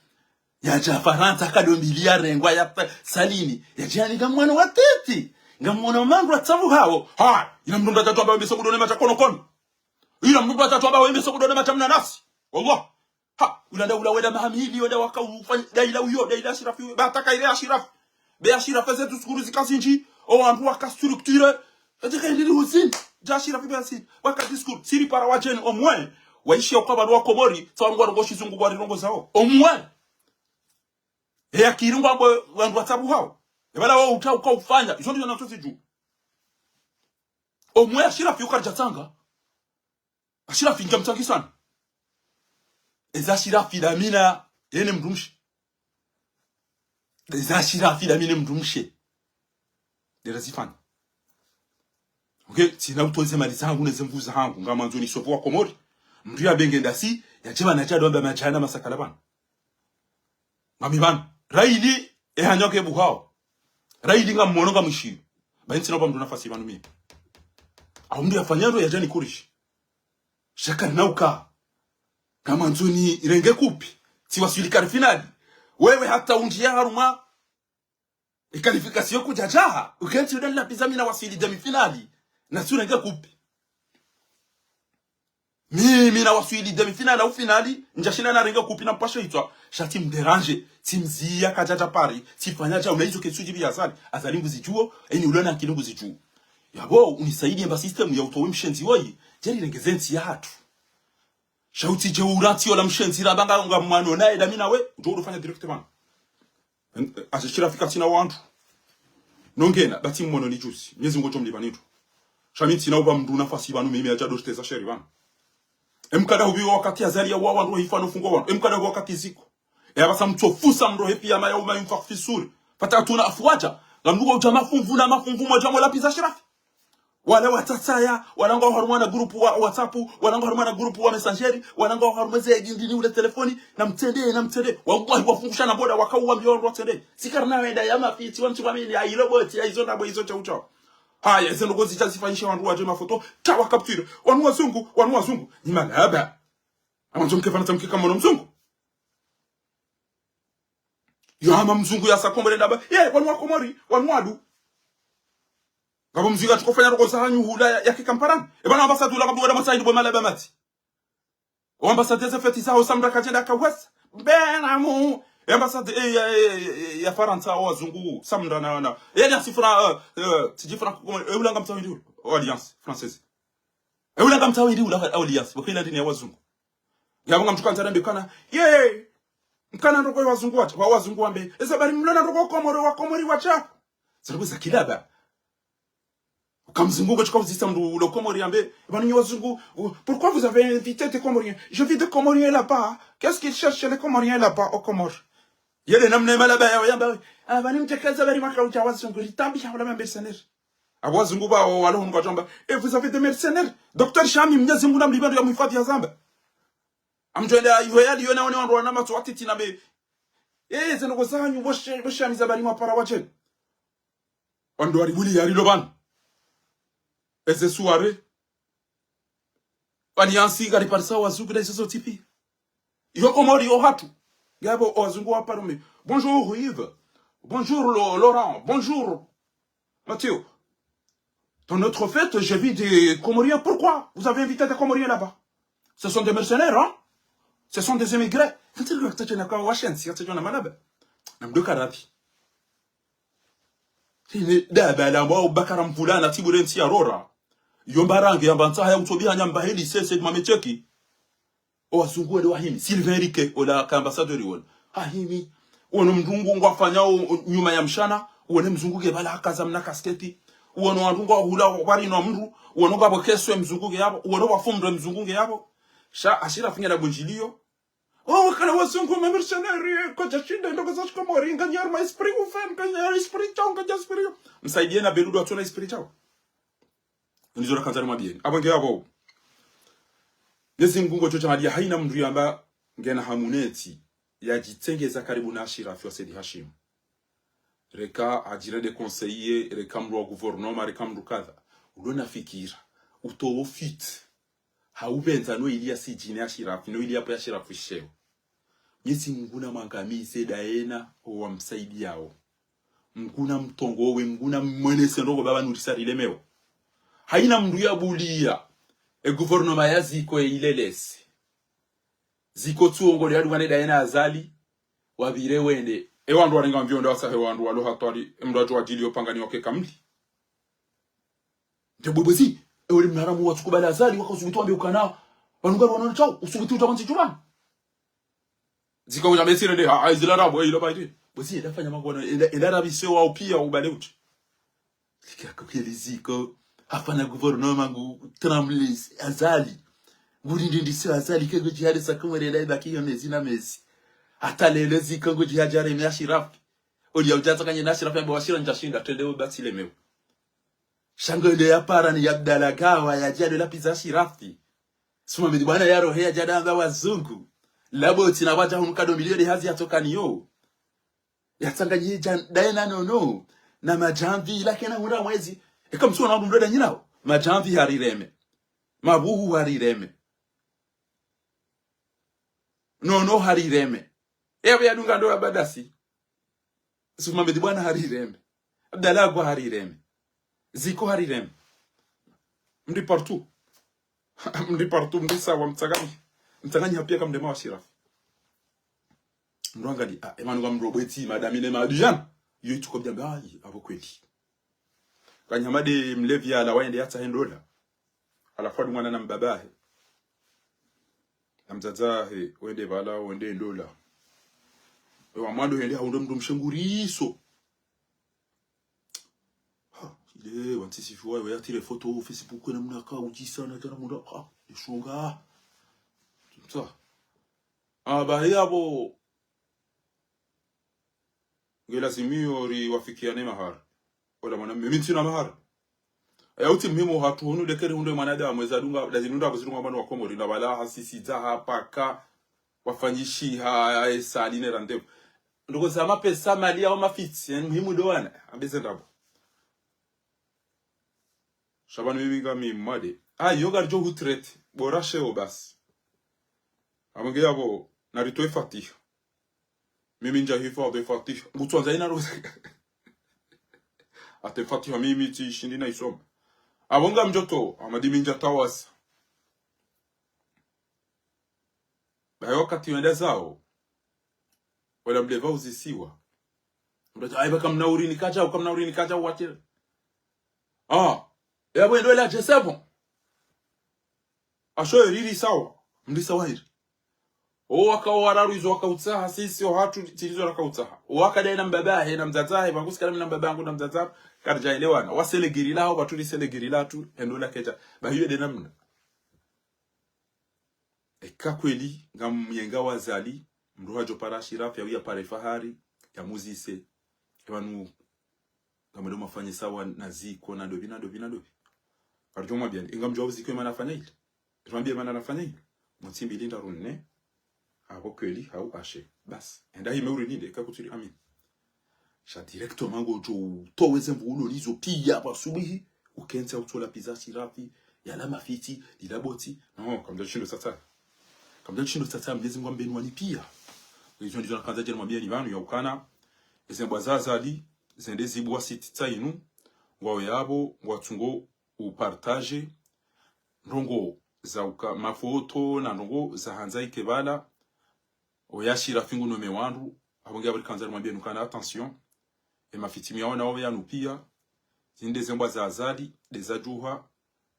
ya Jafaranta kadombilia rengwa ya salini ya jani ngamwana wateti ngamwana mangu atavu hao ina mrunda tatu aba wembe kudone macha kono ila mrunda tatu aba wembe kudone macha mnanasi wallah ulanda ula weda mahamili weda waka ufanya daila uyo daila Shirafi bataka ile Shirafi be Shirafi zetu skuru zikasinji o antu waka structure eteka ile usini ja Shirafi basi waka discours siri para wajeni au moins waishi kwa bado wa Komori sawa ngwa ngoshi zungu kwa rongo zao au moins kirunga mbo wandu watabu hao ebala wao utauka ufanya izo ndio natozi juu au moins Shirafi ukarjatanga Shirafi ngamtangi sana eza Shirafi damina yene mdumshi eza Shirafi damina mdumshi derazifanya okay tina utoze mali zangu nezemvuza hangu ngamanzo ni sopo wa Komori mndu ya benge ndasi yacheba na chado amba machana masakala bana ngamiban raili ehanyoke buhao raili ngamono ngamushiro bayintsina ba mndu nafasi banu mimi au mndu yafanyaro yajani kurishi shaka nauka kama nzuni irenge kupi si wasilikari finali wewe hata unjia haruma ikalifikasio kujajaha ukenzi udani pizza mina wasili demi finali na si urenge kupi mimi na wasili demi finali au finali njashina na renge kupi na mpasho itwa shati mderange timzia kajaja pari sifanyaja unaizo kesuji bi azali nguzijuo eni ulona kilungu zijuo yabo unisaidie mba system ya utowe mshenzi woi jeri rengezenti ya hatu shauti je uranti ola mshenzi rabanga ngamano naye damina we ndo ufanya directement ashira fika tina wantu nongena bati mmono ni juice nyezi ngojo mlibanitu shamiti na uba mndu nafasi banu mimi aja dosteza sheri bana emkada hubi wakati azali ya wawa ndo hifano fungo wana emkada wakati ziko basa mtofusa mro hepi ya maya umayumfa kufisuri fata tuna afuaja ngamnugo ujamafunvu na mafunvu moja mola pizza Shirafi wale watataya wananga harumana group wa WhatsApp wananga harumana group wa Messenger wananga harumeze gindini ule telefoni na mtende wallahi wafungusha na boda wakauwa mbio watende sikarna wenda ya mafiti wantu family ya robot ya hizo ndabo hizo cha haya hizo ngozi chazifanyisha wandu waje mafoto cha wakaptira wanu wazungu ni malaba ama mtumke fana tamke kama mzungu yo ama mzungu ya sakombe ndaba wanu wa Komori wanu wadu ngabo mziga tukofanya roko zahanyu hula ya kikamparani bana ambassadeur la ngabo masaidi bo malaba mati o ambassadeur za feti sao samra kajenda ka west benamu ambassadeur ya Faransa au wazungu samra na yani asifra tijifra ulanga mtawindi alliance française Ewe nga mtawe ndi ula audience bokila ndini ya wazungu. Ngabonga mtuka ntarambe kana ye mkana ndoko wazungu wacha wa wazungu ambe eza bari mlona ndoko komoro wa komori wacha. Zalikuza kilaba. Ukamzungu kwa uzisa mdu ulo komori ambe bani wazungu pourquoi vous avez invité des Comoriens? Je vis des Comoriens là-bas. Qu'est-ce qu'ils cherchent les Comoriens là-bas au Comores? Yele namne malaba ya yamba bani mtekaza bari makaucha wazungu litambi ya wala mercenaires. Abazungu ba walo hunga jamba et vous avez des mercenaires. Docteur Shami mnyazi mungu namlibando ya muifadhi ya Zamba. Amjwenda yoyali yona one wandu wana matu watiti na be zeno zanyu boshe amizabari mapara wache ondo aribuli yari loban eze soirée alliance gari parsa wazuku da iso tipi yo komori yo hatu gabo ozungu wa parome. Bonjour Yves, bonjour Laurent, bonjour Mathieu. Dans notre fête, j'ai vu des Comoriens. Pourquoi vous avez invité des Comoriens là-bas? Ce sont des mercenaires, hein? Ce sont des émigrés. Quand il y a un cas Washington, si tu as un malade, n'amdo karapi. Il d'aba la moi au bakaram pula na tiburenti arora. Yombarange yambanta haya utobi hanyamba heli sese mamecheki. O asungu wa himi Sylvain Riquet ola ambassadeur wol. Himi ono mzungu ngwafanya nyuma ya mshana, uone mzungu ke bala akaza mna kasketi. Uono wantunga hula wari no mru, uono gabo keswe mzungu ke yabo, uono wafumdwe mzungu ke yabo. Sha ashira finya la bunjilio. Oh, kana wazungu mercenaires kwa jashinda ndo kaza Komori nganyar ma esprit ufem nganyar esprit chao nganyar esprit. Msaidie na beludo atona esprit chao. Nizora kanzari mabien. Abange yabo. Nezi mgungo chocha madia haina mndu yamba ngena hamuneti ya jitengeza karibu na Ashirafi wa Sedi Hashim. Reka ajira de conseiller, reka mru wa gouvernement, reka mru kadha. Ulona fikira. Utowo fit. Haubenza no ilia si jine Ashirafi, no ilia pa Ashirafi sheo. Nyesi mguna mangamize daena wa msaidi yao. Mguna mtongowe, mguna mwenese ndogo baba nurisari lemeo. Haina mndu ya bulia. Gouvernement ya ziko ilelesi. Ziko tuongo ya duwane daena azali. Wabire wende. Wandu waringa mvionda wasahe wandu walo hatwari. Mdaju wajili yopangani wake kamili. Jabubezi. Ewe mnaramu watukubali azali. Waka usubitu wambi ukana. Wanungaru wanona chao. Usubitu utamansi chumani. Zika uja mesire de. Izila rabu. Ilo baidi. Bwezi edafanya magwana. Edarabi sewa upia ubale uchi. Lika kukeli ziko. Hapana gouvernement ngu tremblis azali. Ngurindi ndisi azali kego jihadi sakumere dai baki yo mezi na mezi. Atalele zika ngo jihajare me Ashirafi. Oli yaujata kanye na Ashirafi ambo washira njashinda twende ubati lemeo. Shangole ya para ni Abdalla Gawa ya jade la pizza Ashirafi. Suma midi bwana yaro heya jada anga wazungu. Labo tina waja hunkado milioni hazi yatoka niyo. Yatanganye daena no. Na majamvi lakini hunda mwezi. Eka msuwa na wadu mdoda njinao. Majamvi harireme. Mabuhu harireme. No harireme. Ewe ya dunga ndo abadasi. Suma midi bwana harireme. Abdalla Gawa harireme. Ziko harireme. Mdi partout. Mdi partout mdi sawa mtagani. Mtagani hapia kama mdema wa Ashirafi. Mruangali. Emanu kwa mrobeti madamine madujan. Yo ituko bjamba ayi. Abo kweli. Kanyamade mlevi ala waende hata hendola. Alafadu mwana na mbabahe. Na mzazahe wende bala wende ndola. Ewa mwando hende haundo mdu mshenguriso. Ile wantisifu wae wayatire foto Facebook na mnaka ujisa na jana munda. Yeshunga. Tumta. Bahe abo. Ngela simiori wafikiane mahara. Ola mwana mimi na mahara. Uti mimo hatu hunu dekere hunde mwanada mweza dunga lazima abazirunga mwana wa Komori na bala hasisi za hapa ka wafanyishi ha saline rande. Ndoko za mapesa mali au mafiti muhimu doana ambeze ndabo. Shabani mimi ngami mwade. Yoga rjo hutret borashe obas. Amange yabo naritoe fatih. Mimi nja hifa de fatih. Mutwanza ina roze. Ate fatih mimi ti shindina isoma. Abonga mjoto amadimi nja tawasa. Bayo kati wenda zao. Wala mleva uzisiwa. Mdoja aiba kama nauri nikaja wache. Yabo ndo la G7. asho riri sawa mndi sawa hiri o wakawararu izo wakautsaha sisi o hatu tilizo wakautsaha o wakadaina mbabahe na mzazahe bangusikala mina mbabangu na mzazahe karjaelewana wasele girila o batuli sele girila tu endola keja bahiyo de namna eka kweli ngamyenga wazali mruha jopara shirafi ya uya pare fahari ya muzise ebanu ngamado mafanye sawa na ziko na dobi karjoma bien ingamjwa uziko mana fanya ile tumambie mana nafanya ile mutsimbi linda runne abo kweli hau ashe bas enda himeuri ninde eka kutiri amin sha directo mango jo toweze mvulo lizo pia basubihi ukenza utola pizza shirafi ya la mafiti dilaboti no kamdo shindo sasa mlezi ngombe nwani pia hizo ndizo nakanza je mwambia ni banu ya ukana ezembwa zazali zendezi bwa sititsa inu ngwawe yabo ngwatungo upartage ndongo za mafoto na ndongo za hanza ikebala oyashira fingu no mewandu abonge abari kanza mwambia nukana attention e mafitimi yaona owe ya nupia zinde zembwa zazali dezajuha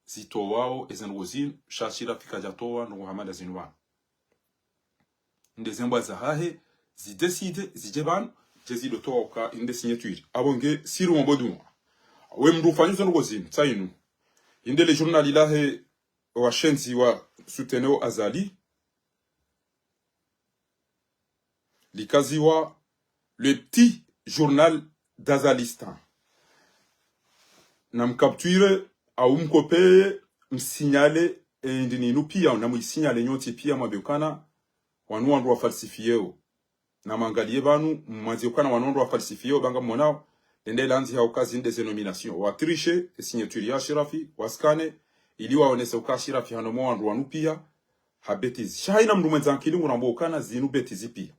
zito wao ezenrozin shashira fikaja towa no hamada zinwa ndezembwa za hahe zideside zijeban jezi towa ka inde signature abonge siru mboduma we mndu fanyuzo ngozin tsainu inde le journal ilahe wa shenzi wa souteneo azali likaziwa le petit journal d'Azalistan na mkapture au mkope msinyale ndininu pia na msinyale nyoti pia mabekana wanu wa falsifieo na mangalie banu mwaziokana wanu wa falsifieo banga monao ndende lanzi ya okazi des nomination wa triche signature ya Shirafi waskane ili waonese ukashirafi hanomo wanu pia habetizi shaina mndu mwenzankili ngurambokana zinu betizi pia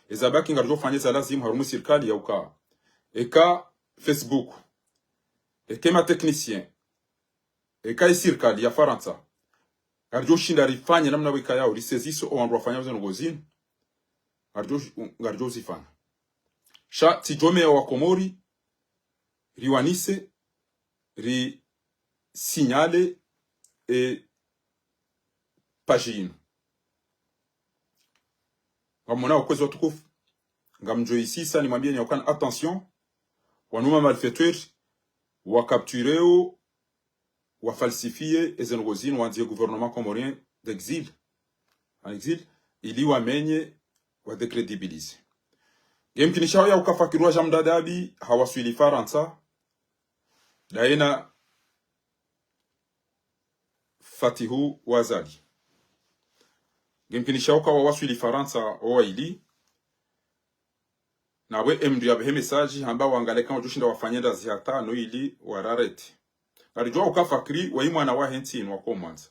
ezabaki ngarjo fanyeza lazima harumu serikali ya uka eka Facebook ekema technicien eka serikali ya Faransa ngarjo shinda rifanye namna weka yao liseziso o wandu wafanya zo ngozini ngarjo zifanya sha tijome wa Komori riwanise ri signale e pagine ngamona ukwezo tukufu ngamjo isisa ni mwambie nyokana attention wanuma malfaiteur wa captureo wa falsifier ezenrozine wa nzie gouvernement comorien d'exil en exil ili wamenye wa decredibilize gemkinishawo ya ukafakirwa jamdadabi hawaswili Faransa daina Fatihu wazali gemkinishawo ka waswili Faransa owaili nawe mdu ya behe message hamba wangaleka ujushinda wafanyenda zihata no ili wararete ngarijwa ukafakiri wa imwana wa henti wa komanza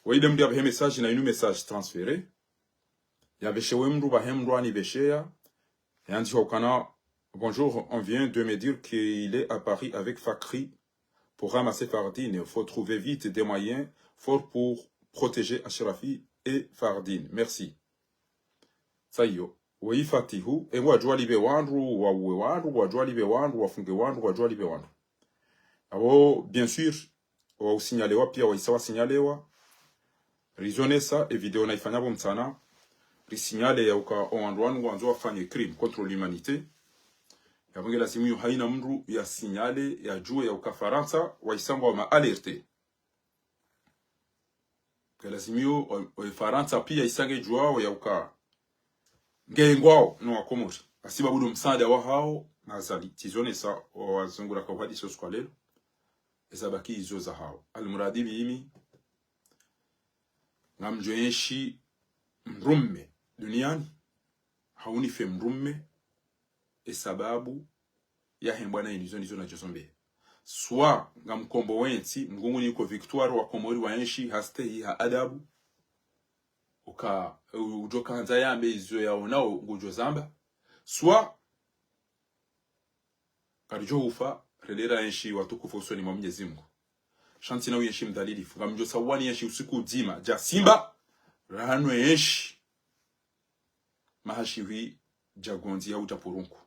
wa ile mdu ya behe message na inu message transféré ya beshewe mdu bahemdu ani besheya yanzi wakana bonjour, on vient de me dire qu'il est à Paris avec Fakri pour ramasser Fardine. Il faut trouver vite des moyens forts pour protéger Ashrafi et Fardine. Merci. Ça y est. Oui, Fatihu. Et moi, je dois libérer Wandru, wafunge Wandru, wajua libérer Wandru. Alors, bien sûr, wa usinyalewa, pia wa isawa sinyalewa. Rizone ça, et vidéo na ifanya bomtsana. Risinyale ya uka Wandru wanzo wafanye crime contre l'humanité. Ya bunge la simu haina mru ya sinyale ya juu ya uka Faransa wa isango wa maalerte. Kala simu wa Faransa pia isange juu ya uka ngengwao no wakomori. Asiba budu msada wa hao na zali. Tizone sa wa zungura kwa hadi sosu kwa lelo. Ezabaki izo za hao. Almuradibi imi ngamjoenshi mrumme duniani hauni fe mrumme sababu ya hembwana ilizo na josombe swa ngamkombo wensi mgungu niko Victoire wa Komori wa enshi haste ha adabu uka ujoka hanza yambe izo yaona ngujo zamba swa karijo ufa relera enshi watukufu usoni mwa Mwenyezi Mungu shanti na uyenshi mdalili ngamjo sawani enshi usiku dima ja simba rano enshi mahashiwi jagonzi ya ujapurunku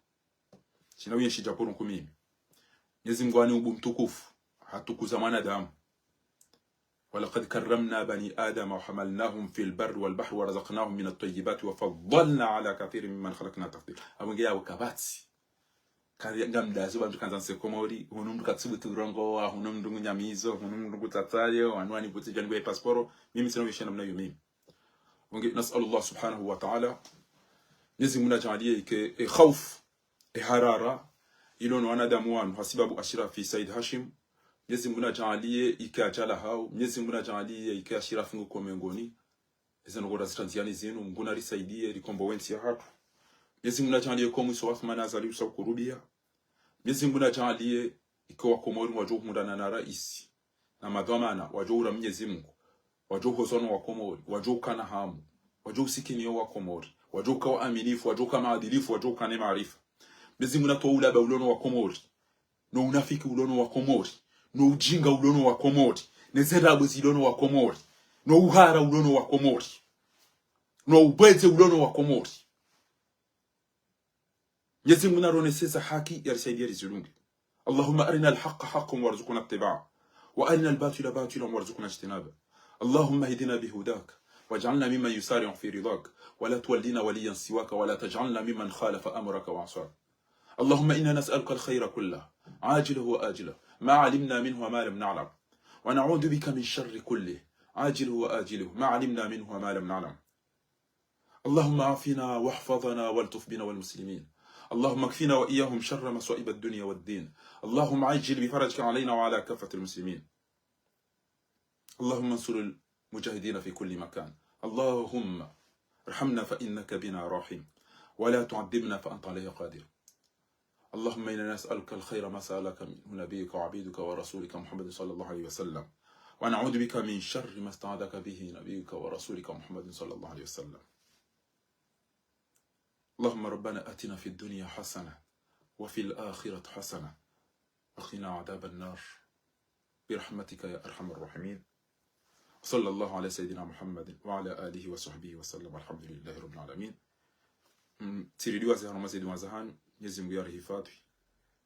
china uyenshi japurunku mimi Mwenyezi Mungu ani ubu mtukufu hatukuza mwanadamu ولقد كرمنا بني آدم وحملناهم في البر والبحر ورزقناهم من الطيبات وفضلنا على كثير ممن خلقنا تفضيلا. Amongea wakabati ngamda zuba tukanza nsekomori hunum katsubutu rongo hunum ndungu nyamizo hunum ndungu tatayo wanwani buti jangu passport mimi sina vishana mnayo mimi. نسأل الله سبحانه وتعالى يزم نجعليه كخوف حرارة يلون وانا دموان حسباب أشراف سيد هاشم يزم نجعليه إكاجالها يزم نجعليه إكاشراف نكومنغوني إذا نقول أستنزياني زينو مغونا رسايديه لكمبوينتي هاتو يزم نجعليه كومي سواف منازالي وسوكوروبيا يزم نجعليه إكوا كوموري وجوه مدانا رئيسي نما دوامانا وجوه رمي زمكو wajua hozono wa Komori, wajua kana hamu, wajua sikini wa Komori, wajua kwa aminifu, wajua kama adilifu, wajua kana maarifa. Mwenyezi Mungu anatoa ulaba ulono wa Komori, no unafiki ulono wa Komori, no ujinga ulono wa Komori, ne zerabu zilono wa Komori, no uhara ulono wa Komori, no ubweze ulono wa Komori. Mwenyezi Mungu anaroneseza haki ya risaidia rizulungi. Allahumma arina al-haqqa haqqan warzuqna ittiba'a, wa arina al-batila batilan warzuqna ijtinaba. اللهم اهدنا بهداك واجعلنا ممن يسارع في رضاك ولا تولينا وليا سواك ولا تجعلنا ممن خالف أمرك وعصاك. اللهم إنا نسألك الخير كله عاجله وآجله ما علمنا منه وما لم نعلم ونعوذ بك من شر كله عاجله وآجله ما علمنا منه وما لم نعلم. اللهم عافنا واحفظنا والطف بنا والمسلمين. اللهم اكفنا وإياهم شر مصائب الدنيا والدين. اللهم عجل بفرجك علينا وعلى كافة المسلمين. اللهم انصر المجاهدين في كل مكان. اللهم ارحمنا فإنك بنا راحم ولا تعذبنا فأنت عليه قادر. اللهم إنا نسألك الخير ما سألك منه نبيك وعبيدك ورسولك محمد صلى الله عليه وسلم ونعوذ بك من شر ما استعاذك به نبيك ورسولك محمد صلى الله عليه وسلم. اللهم ربنا آتنا في الدنيا حسنة وفي الآخرة حسنة وقنا عذاب النار برحمتك يا أرحم الراحمين. صلى الله على سيدنا محمد وعلى آله وصحبه وسلم. الحمد لله رب العالمين. تريدوا زهر مسجد وزهان يزم غير هفاتي